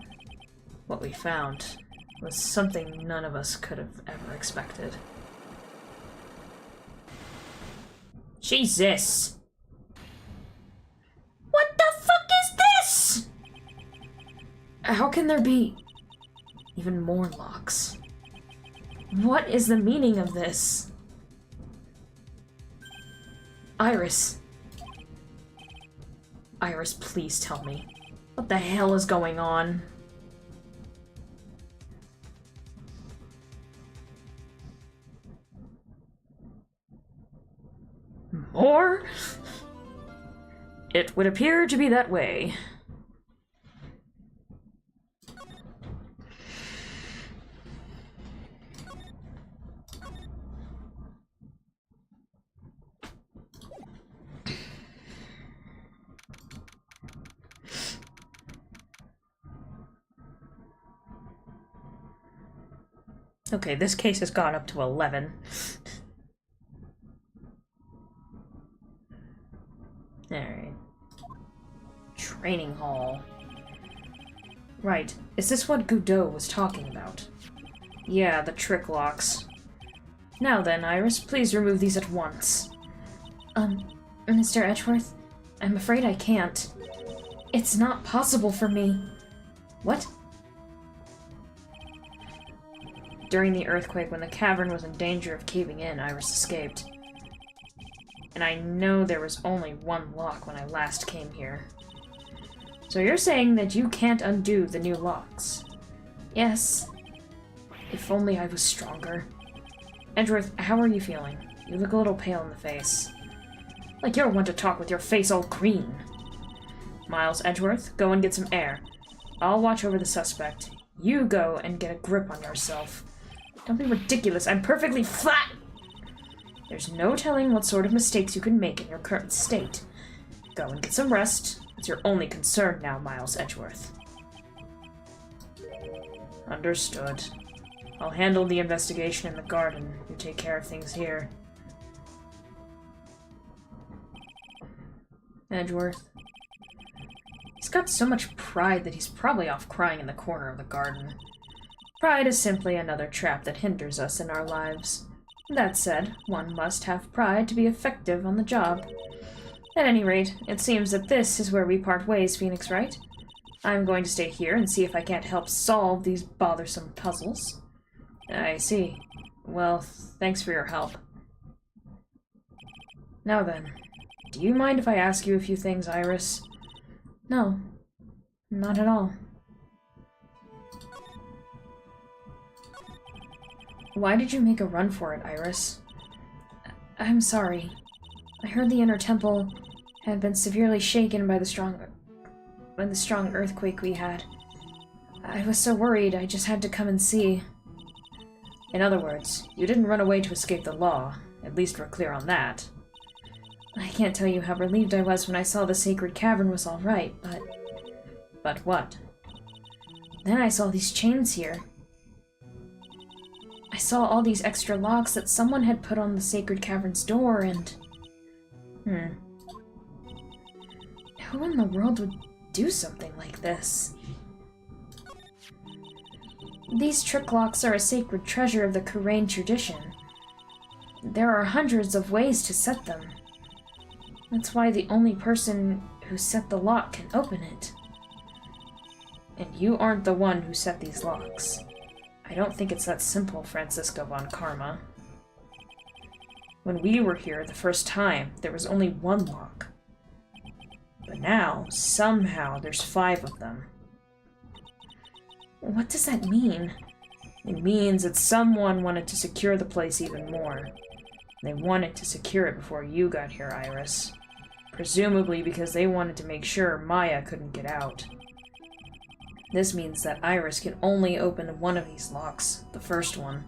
what we found was something none of us could have ever expected. Jesus! What the fuck is this? How can there be even more locks? What is the meaning of this? Iris. Iris, please tell me. What the hell is going on? More? It would appear to be that way. Okay, this case has gone up to 11. training hall. Right. Is this what Godot was talking about? Yeah, the trick locks. Now then, Iris, please remove these at once. Mr. Edgeworth, I'm afraid I can't. It's not possible for me. What? During the earthquake, when the cavern was in danger of caving in, Iris escaped. And I know there was only one lock when I last came here. So you're saying that you can't undo the new locks? Yes. If only I was stronger. Edgeworth, how are you feeling? You look a little pale in the face. Like you're one to talk with your face all green. Miles, Edgeworth, go and get some air. I'll watch over the suspect. You go and get a grip on yourself. Don't be ridiculous, I'm perfectly flat! There's no telling what sort of mistakes you can make in your current state. Go and get some rest. It's your only concern now, Miles Edgeworth. Understood. I'll handle the investigation in the garden. You take care of things here. Edgeworth. He's got so much pride that he's probably off crying in the corner of the garden. Pride is simply another trap that hinders us in our lives. That said, one must have pride to be effective on the job. At any rate, it seems that this is where we part ways, Phoenix Wright. I'm going to stay here and see if I can't help solve these bothersome puzzles. I see. Well, thanks for your help. Now then, do you mind if I ask you a few things, Iris? No, not at all. Why did you make a run for it, Iris? I'm sorry. I heard the inner temple had been severely shaken by the strong earthquake we had. I was so worried, I just had to come and see. In other words, you didn't run away to escape the law. At least we're clear on that. I can't tell you how relieved I was when I saw the sacred cavern was all right, but... But what? Then I saw these chains here. I saw all these extra locks that someone had put on the sacred cavern's door, and... Who in the world would do something like this? These trick locks are a sacred treasure of the Kurain tradition. There are hundreds of ways to set them. That's why the only person who set the lock can open it. And you aren't the one who set these locks. I don't think it's that simple, Francisco von Karma. When we were here the first time, there was only one lock. But now, somehow, there's 5 of them. What does that mean? It means that someone wanted to secure the place even more. They wanted to secure it before you got here, Iris. Presumably because they wanted to make sure Maya couldn't get out. This means that Iris can only open one of these locks, the first one.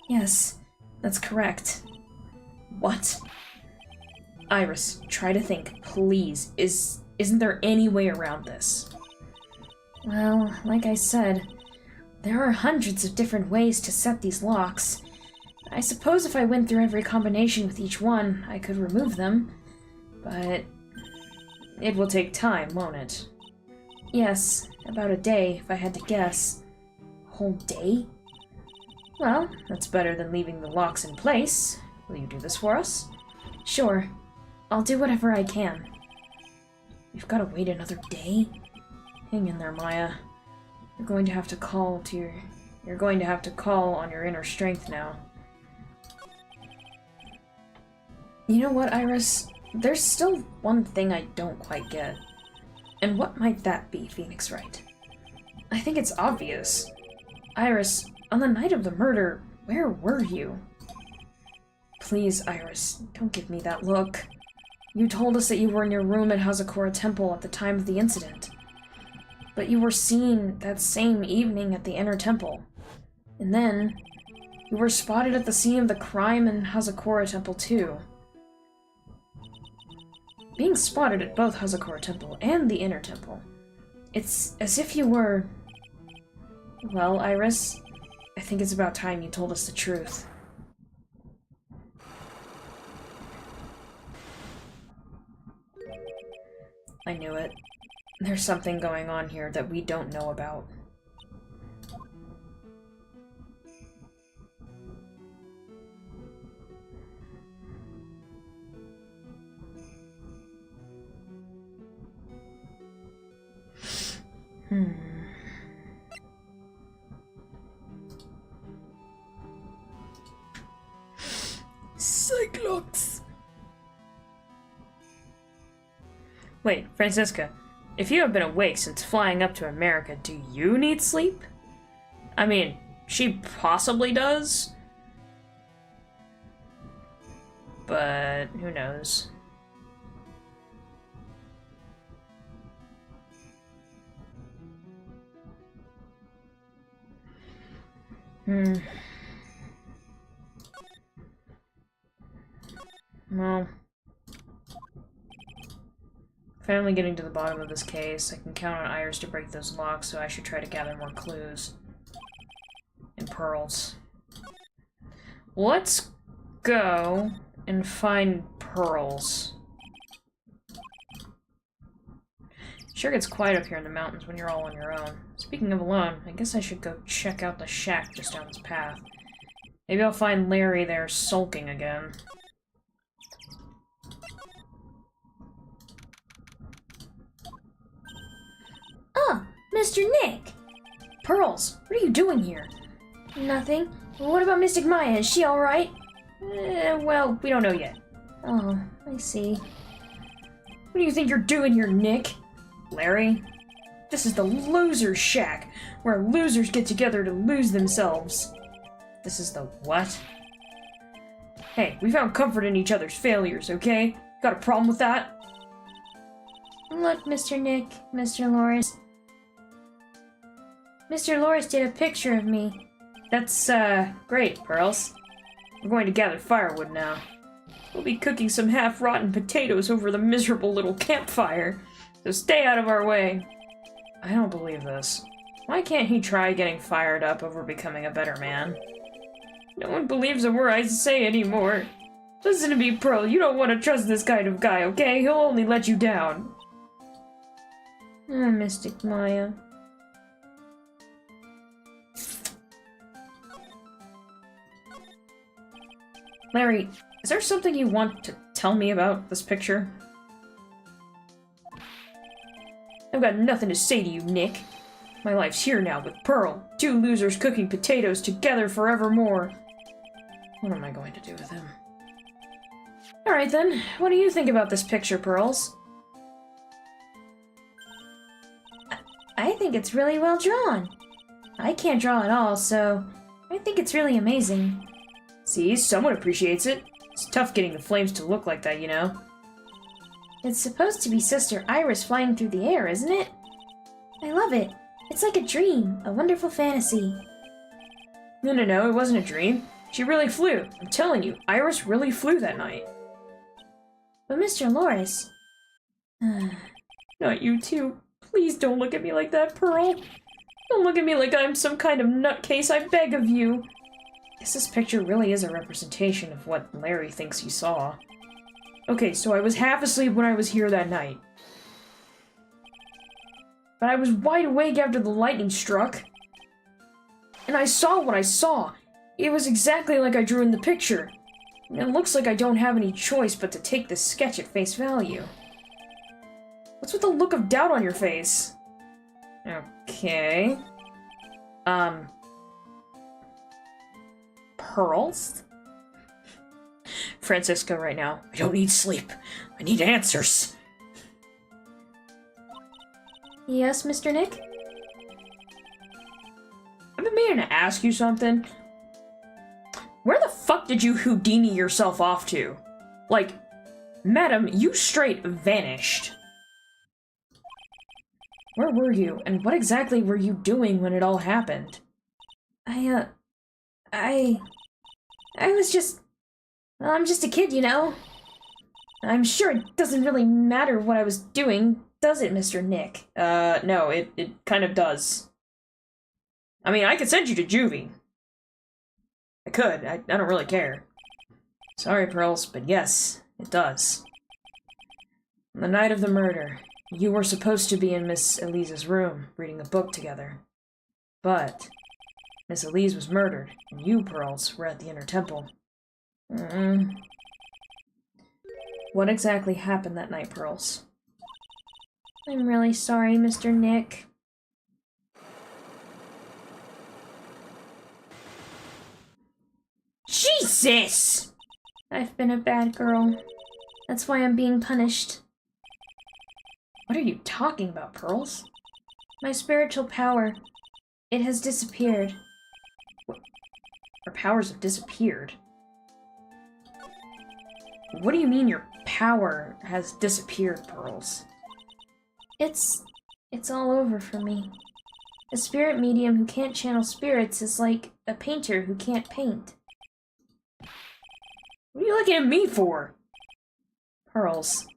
Yes, that's correct. What? Iris, try to think, please. Isn't there any way around this? Well, like I said, there are hundreds of different ways to set these locks. I suppose if I went through every combination with each one, I could remove them, but... It will take time, won't it? Yes, about a day, if I had to guess. A whole day? Well, that's better than leaving the locks in place. Will you do this for us? Sure. I'll do whatever I can. You've got to wait another day? Hang in there, Maya. You're going to have to call on your inner strength now. You know what, Iris? There's still one thing I don't quite get. And what might that be, Phoenix Wright? I think it's obvious. Iris, on the night of the murder, where were you? Please, Iris, don't give me that look. You told us that you were in your room at Hazakura Temple at the time of the incident. But you were seen that same evening at the inner temple. And then, you were spotted at the scene of the crime in Hazakura Temple too. Being spotted at both Hazakura Temple and the inner temple, it's as if you were... Well, Iris, I think it's about time you told us the truth. I knew it. There's something going on here that we don't know about. Cyclops! Wait, Francisca, if you have been awake since flying up to America, do you need sleep? I mean, she possibly does. But who knows? Well, finally getting to the bottom of this case. I can count on Iris to break those locks, so I should try to gather more clues. And pearls. Let's go and find pearls. Sure gets quiet up here in the mountains when you're all on your own. Speaking of alone, I guess I should go check out the shack just down this path. Maybe I'll find Larry there sulking again. Oh, Mr. Nick! Pearls, what are you doing here? Nothing. What about Mystic Maya? Is she alright? Well, we don't know yet. Oh, I see. What do you think you're doing here, Nick? Larry? This is the loser's shack, where losers get together to lose themselves. This is the what? Hey, we found comfort in each other's failures, okay? Got a problem with that? Look, Mr. Nick, Mr. Loris. Mr. Loris did a picture of me. That's, great, Pearls. We're going to gather firewood now. We'll be cooking some half-rotten potatoes over the miserable little campfire, so stay out of our way. I don't believe this. Why can't he try getting fired up over becoming a better man? No one believes a word I say anymore. Listen to me, Pearl, you don't want to trust this kind of guy, okay? He'll only let you down. Oh, Mystic Maya. Larry, is there something you want to tell me about this picture? I've got nothing to say to you, Nick. My life's here now with Pearl. Two losers cooking potatoes together forevermore. What am I going to do with him? Alright then, what do you think about this picture, Pearls? I think it's really well drawn. I can't draw at all, so I think it's really amazing. See, someone appreciates it. It's tough getting the flames to look like that, you know? It's supposed to be Sister Iris flying through the air, isn't it? I love it. It's like a dream, a wonderful fantasy. No, it wasn't a dream. She really flew. I'm telling you, Iris really flew that night. But Mr. Loris... Not you too. Please don't look at me like that, Pearl. Don't look at me like I'm some kind of nutcase, I beg of you. Guess this picture really is a representation of what Larry thinks he saw. Okay, so I was half asleep when I was here that night. But I was wide awake after the lightning struck. And I saw what I saw. It was exactly like I drew in the picture. It looks like I don't have any choice but to take this sketch at face value. What's with the look of doubt on your face? Okay. Pearls? Francisco, right now. I don't need sleep. I need answers. Yes, Mr. Nick? I've been meaning to ask you something. Where the fuck did you Houdini yourself off to? Like, madam, you straight vanished. Where were you, and what exactly were you doing when it all happened? I was just... Well, I'm just a kid, you know? I'm sure it doesn't really matter what I was doing, does it, Mr. Nick? No, it kind of does. I mean, I could send you to juvie. I could, I don't really care. Sorry, Pearls, but yes, it does. On the night of the murder, You were supposed to be in Miss Elise's room, reading a book together. But Miss Elise was murdered, and you, Pearls, were at the Inner Temple. What exactly happened that night, Pearls? I'm really sorry, Mr. Nick. Jesus! I've been a bad girl. That's why I'm being punished. What are you talking about, Pearls? My spiritual power, it has disappeared. Our powers have disappeared. What do you mean your power has disappeared, Pearls? It's all over for me. A spirit medium who can't channel spirits is like a painter who can't paint. What are you looking at me for? Pearls,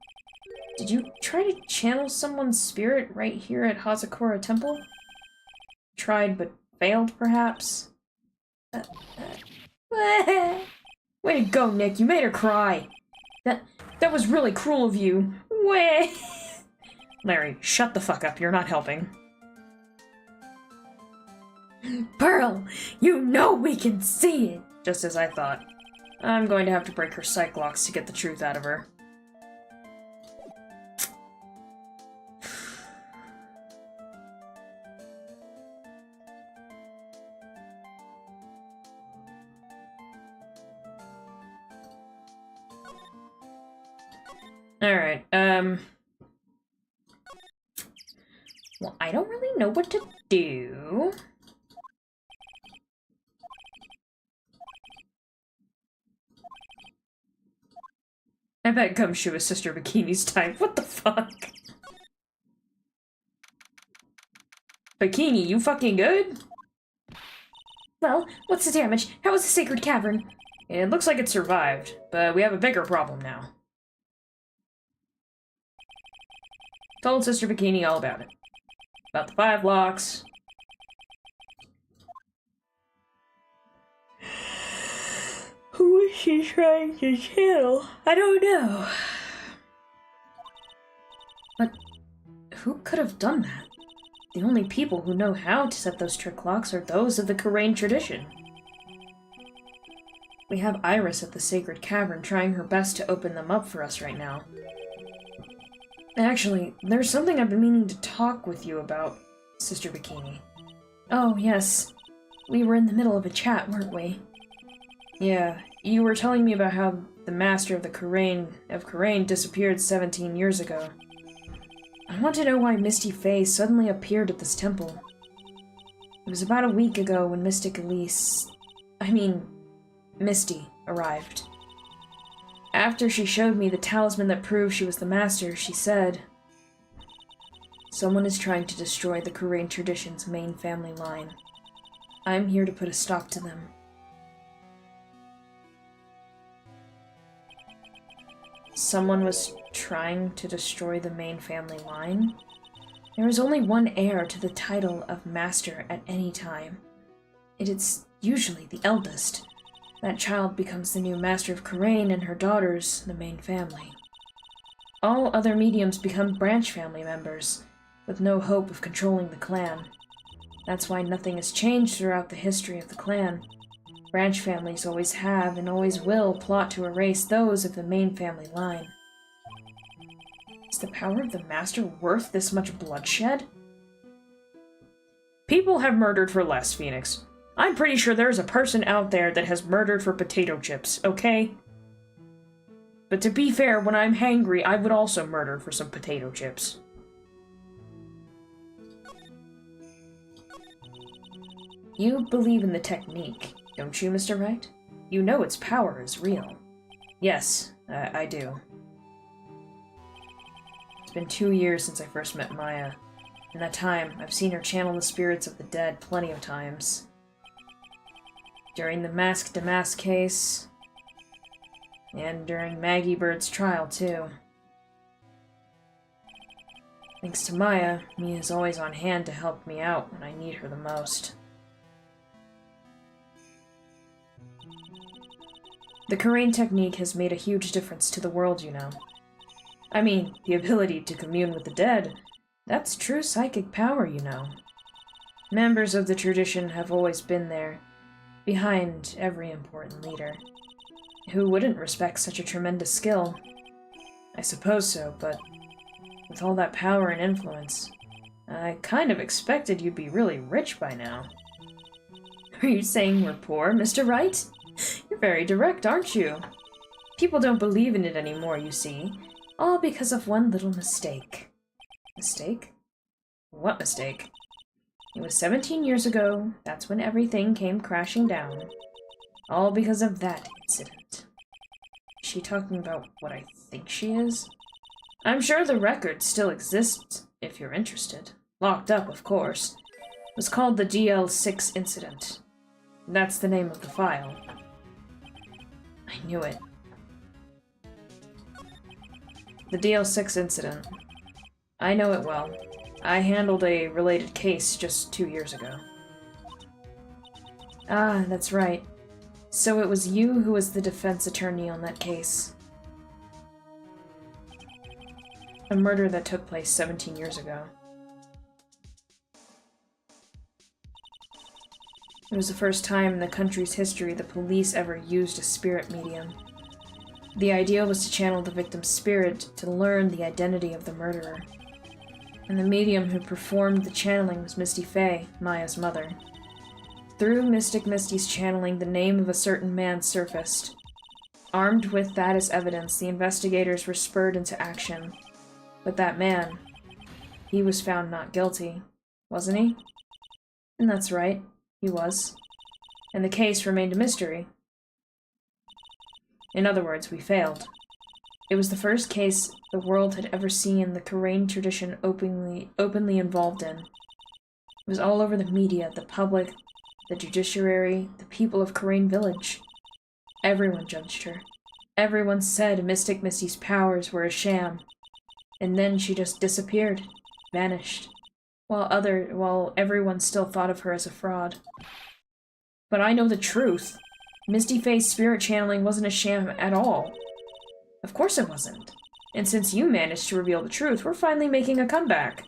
did you try to channel someone's spirit right here at Hazakura Temple? Tried but failed, perhaps? Way to go, Nick. You made her cry. That was really cruel of you. Way. Larry, shut the fuck up. You're not helping. Pearl, you know we can see it. Just as I thought. I'm going to have to break her psych locks to get the truth out of her. Alright, well, I don't really know what to do. I bet Gumshoe is Sister Bikini's type. What the fuck? Bikini, you fucking good? Well, what's the damage? How was the sacred cavern? It looks like it survived, but we have a bigger problem now. Told Sister Bikini all about it. About the 5 locks. Who is she trying to channel? I don't know. But who could have done that? The only people who know how to set those trick locks are those of the Karain tradition. We have Iris at the Sacred Cavern trying her best to open them up for us right now. Actually, there's something I've been meaning to talk with you about, Sister Bikini. Oh, yes. We were in the middle of a chat, weren't we? Yeah, you were telling me about how the master of the Karain disappeared 17 years ago. I want to know why Misty Faye suddenly appeared at this temple. It was about a week ago when Misty arrived. After she showed me the talisman that proved she was the master, she said, "Someone is trying to destroy the Karain tradition's main family line. I'm here to put a stop to them." Someone was trying to destroy the main family line? There is only one heir to the title of master at any time. It is usually the eldest. That child becomes the new master of Karain, and her daughters the main family. All other mediums become branch family members, with no hope of controlling the clan. That's why nothing has changed throughout the history of the clan. Branch families always have and always will plot to erase those of the main family line. Is the power of the master worth this much bloodshed? People have murdered for less, Phoenix. I'm pretty sure there's a person out there that has murdered for potato chips, okay? But to be fair, when I'm hangry, I would also murder for some potato chips. You believe in the technique, don't you, Mr. Wright? You know its power is real. Yes, I do. It's been 2 years since I first met Maya. In that time, I've seen her channel the spirits of the dead plenty of times. During the Mask Damask case, and during Maggie Bird's trial, too. Thanks to Maya, Mia's always on hand to help me out when I need her the most. The Karain technique has made a huge difference to the world, you know. I mean, the ability to commune with the dead. That's true psychic power, you know. Members of the tradition have always been there, behind every important leader. Who wouldn't respect such a tremendous skill? I suppose so, but with all that power and influence, I kind of expected you'd be really rich by now. Are you saying we're poor, Mr. Wright? You're very direct, aren't you? People don't believe in it anymore, you see. All because of one little mistake. Mistake? What mistake? It was 17 years ago. That's when everything came crashing down. All because of that incident. Is she talking about what I think she is? I'm sure the record still exists, if you're interested. Locked up, of course. It was called the DL6 incident. That's the name of the file. I knew it. The DL6 incident. I know it well. I handled a related case just 2 years ago. Ah, that's right. So it was you who was the defense attorney on that case. A murder that took place 17 years ago. It was the first time in the country's history the police ever used a spirit medium. The idea was to channel the victim's spirit to learn the identity of the murderer. And the medium who performed the channeling was Misty Faye, Maya's mother. Through Mystic Misty's channeling, the name of a certain man surfaced. Armed with that as evidence, the investigators were spurred into action. But that man, he was found not guilty, wasn't he? And that's right, he was. And the case remained a mystery. In other words, we failed. It was the first case the world had ever seen the Karain tradition openly involved in. It was all over the media, the public, the judiciary, the people of Karain village. Everyone judged her. Everyone said Mystic Misty's powers were a sham. And then she just disappeared, vanished, while everyone still thought of her as a fraud. But I know the truth. Misty Faye's spirit channeling wasn't a sham at all. Of course it wasn't. And since you managed to reveal the truth, we're finally making a comeback.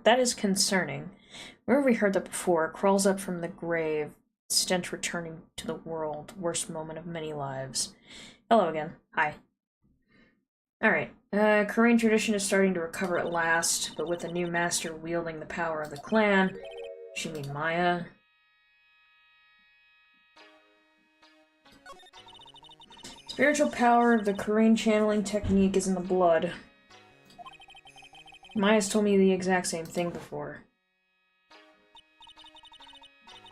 That is concerning. Where have we heard that before? Crawls up from the grave, stench returning to the world, worst moment of many lives. Hello again. Hi. Alright, Korean tradition is starting to recover at last, but with a new master wielding the power of the clan. She mean Maya. Spiritual power of the Korean channeling technique is in the blood. Maya's told me the exact same thing before.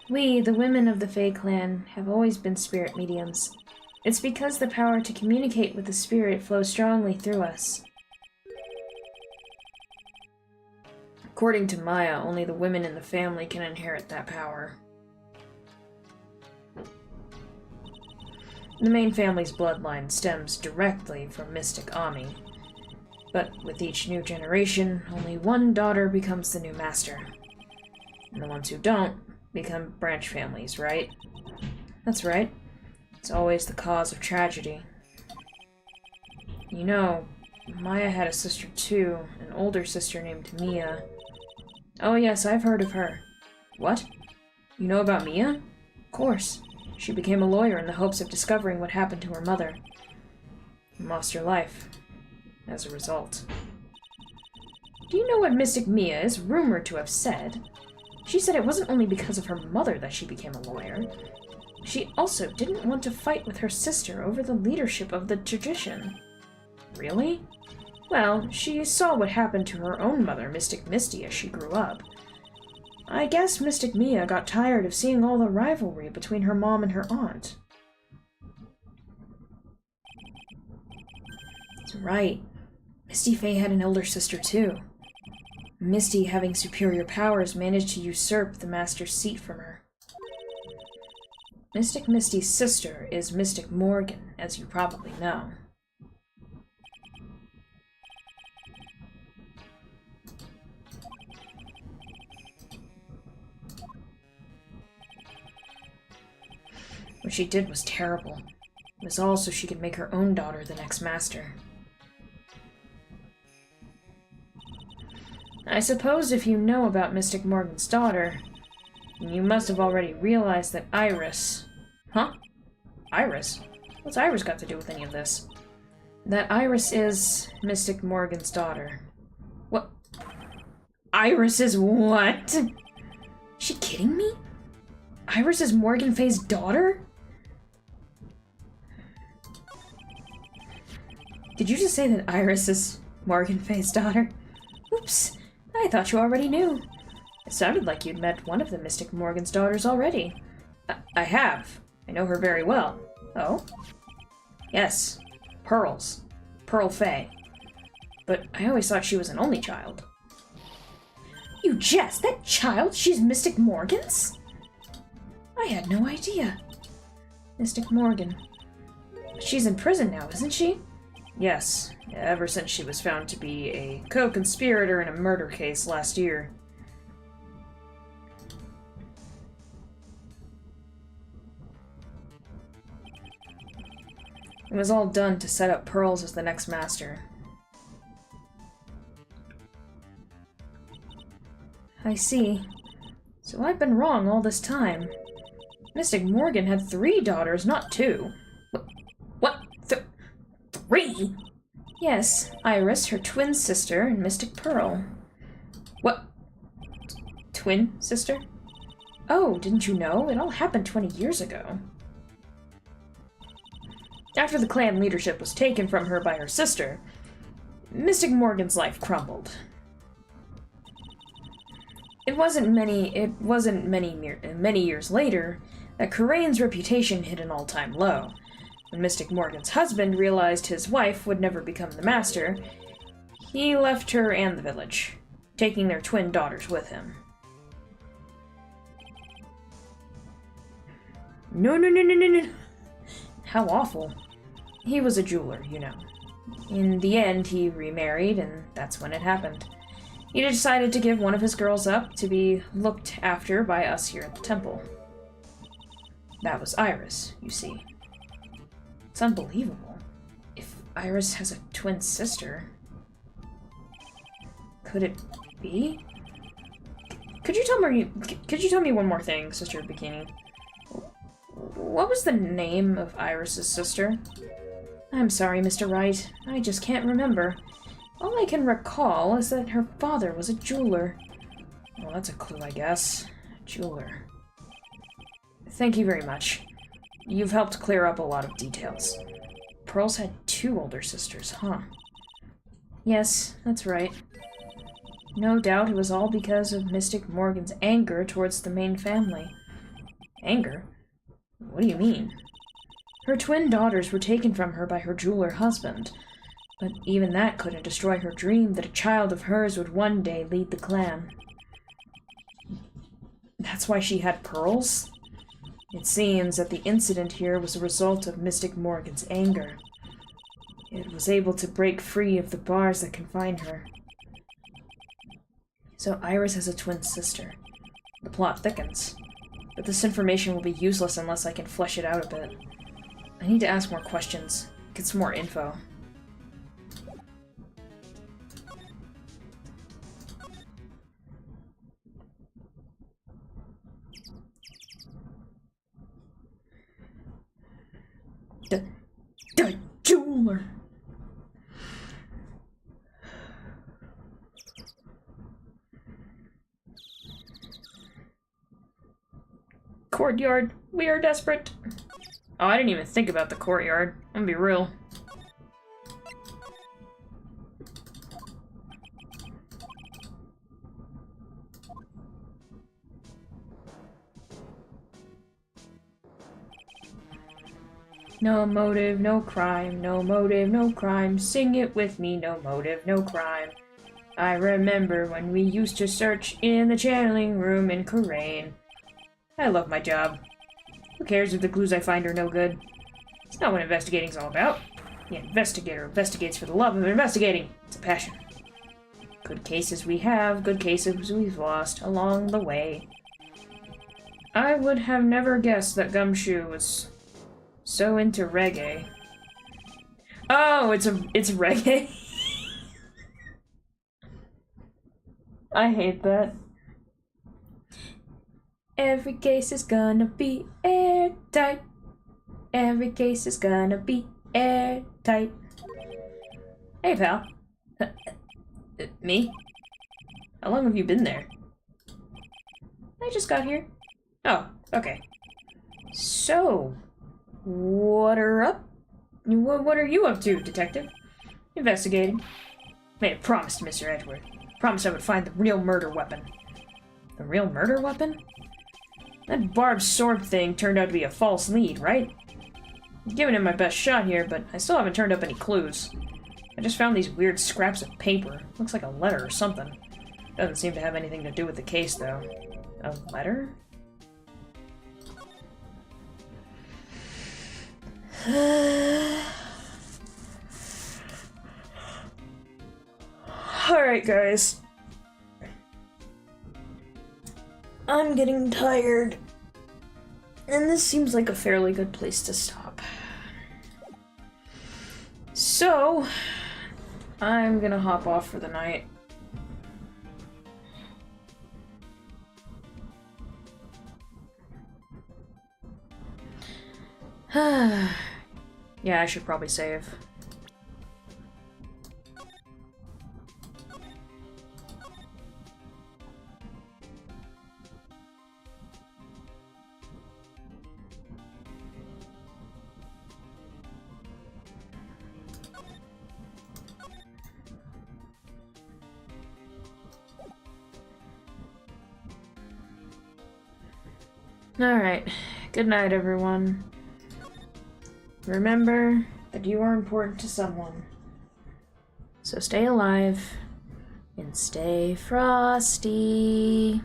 We, the women of the Fae clan, have always been spirit mediums. It's because the power to communicate with the spirit flows strongly through us. According to Maya, only the women in the family can inherit that power. The main family's bloodline stems directly from Mystic Ami. But with each new generation, only one daughter becomes the new master. And the ones who don't become branch families, right? That's right. It's always the cause of tragedy. You know, Maya had a sister too, an older sister named Mia. Oh yes, I've heard of her. What? You know about Mia? Of course. She became a lawyer in the hopes of discovering what happened to her mother. And lost her life as a result. Do you know what Mystic Mia is rumored to have said? She said it wasn't only because of her mother that she became a lawyer. She also didn't want to fight with her sister over the leadership of the tradition. Really? Well, she saw what happened to her own mother, Mystic Misty, as she grew up. I guess Mystic Mia got tired of seeing all the rivalry between her mom and her aunt. That's right. Misty Faye had an elder sister too. Misty, having superior powers, managed to usurp the Master's seat from her. Mystic Misty's sister is Mystic Morgan, as you probably know. What she did was terrible. It was all so she could make her own daughter the next master. I suppose if you know about Mystic Morgan's daughter, you must have already realized that Iris... Huh? Iris? What's Iris got to do with any of this? That Iris is Mystic Morgan's daughter. What? Iris is what? Is she kidding me? Iris is Morgan Faye's daughter? Did you just say that Iris is Morgan Faye's daughter? Oops, I thought you already knew. It sounded like you'd met one of the Mystic Morgan's daughters already. I have. I know her very well. Oh? Yes. Pearls. Pearl Faye. But I always thought she was an only child. You jest! That child? She's Mystic Morgan's? I had no idea. Mystic Morgan. She's in prison now, isn't she? Yes, ever since she was found to be a co-conspirator in a murder case last year. It was all done to set up Pearls as the next master. I see. So I've been wrong all this time. Mystic Morgan had 3 daughters, not 2. What? 3? Yes, Iris, her twin sister, and Mystic Pearl. What? Twin sister? Oh, didn't you know? It all happened 20 years ago. After the clan leadership was taken from her by her sister, Mystic Morgan's life crumbled. It wasn't many years later that Karain's reputation hit an all-time low. When Mystic Morgan's husband realized his wife would never become the master, he left her and the village, taking their twin daughters with him. No. How awful. He was a jeweler, you know. In the end, he remarried, and that's when it happened. He decided to give one of his girls up to be looked after by us here at the temple. That was Iris, you see. It's unbelievable. If Iris has a twin sister... Could it be? Could you tell me one more thing, Sister Bikini? What was the name of Iris's sister? I'm sorry, Mr. Wright. I just can't remember. All I can recall is that her father was a jeweler. Well, that's a clue, I guess. Jeweler. Thank you very much. You've helped clear up a lot of details. Pearls had 2 older sisters, huh? Yes, that's right. No doubt it was all because of Mystic Morgan's anger towards the main family. Anger? What do you mean? Her twin daughters were taken from her by her jeweler husband, but even that couldn't destroy her dream that a child of hers would one day lead the clan. That's why she had pearls? It seems that the incident here was a result of Mystic Morgan's anger. It was able to break free of the bars that confine her. So Iris has a twin sister. The plot thickens. But this information will be useless unless I can flesh it out a bit. I need to ask more questions, get some more info. The jeweler! Courtyard, we are desperate. Oh, I didn't even think about the courtyard. I'm gonna be real. No motive, no crime, no motive, no crime. Sing it with me, no motive, no crime. I remember when we used to search in the channeling room in Karain. I love my job. Who cares if the clues I find are no good? It's not what investigating's all about. The investigator investigates for the love of investigating. It's a passion. Good cases we have, good cases we've lost along the way. I would have never guessed that Gumshoe was so into reggae. Oh, it's reggae. I hate that. Every case is gonna be airtight. Every case is gonna be airtight. Hey, pal. Me? How long have you been there? I just got here. Oh, okay. So, what are you up to, detective? Investigating. Made a promise to Mr. Edgeworth. Promised I would find the real murder weapon. The real murder weapon? That barbed sword thing turned out to be a false lead, right? I'm giving it my best shot here, but I still haven't turned up any clues. I just found these weird scraps of paper. Looks like a letter or something. Doesn't seem to have anything to do with the case, though. A letter? Alright, guys. I'm getting tired. And this seems like a fairly good place to stop. So, I'm gonna hop off for the night. Yeah, I should probably save. Alright, good night, everyone. Remember that you are important to someone. So stay alive and stay frosty.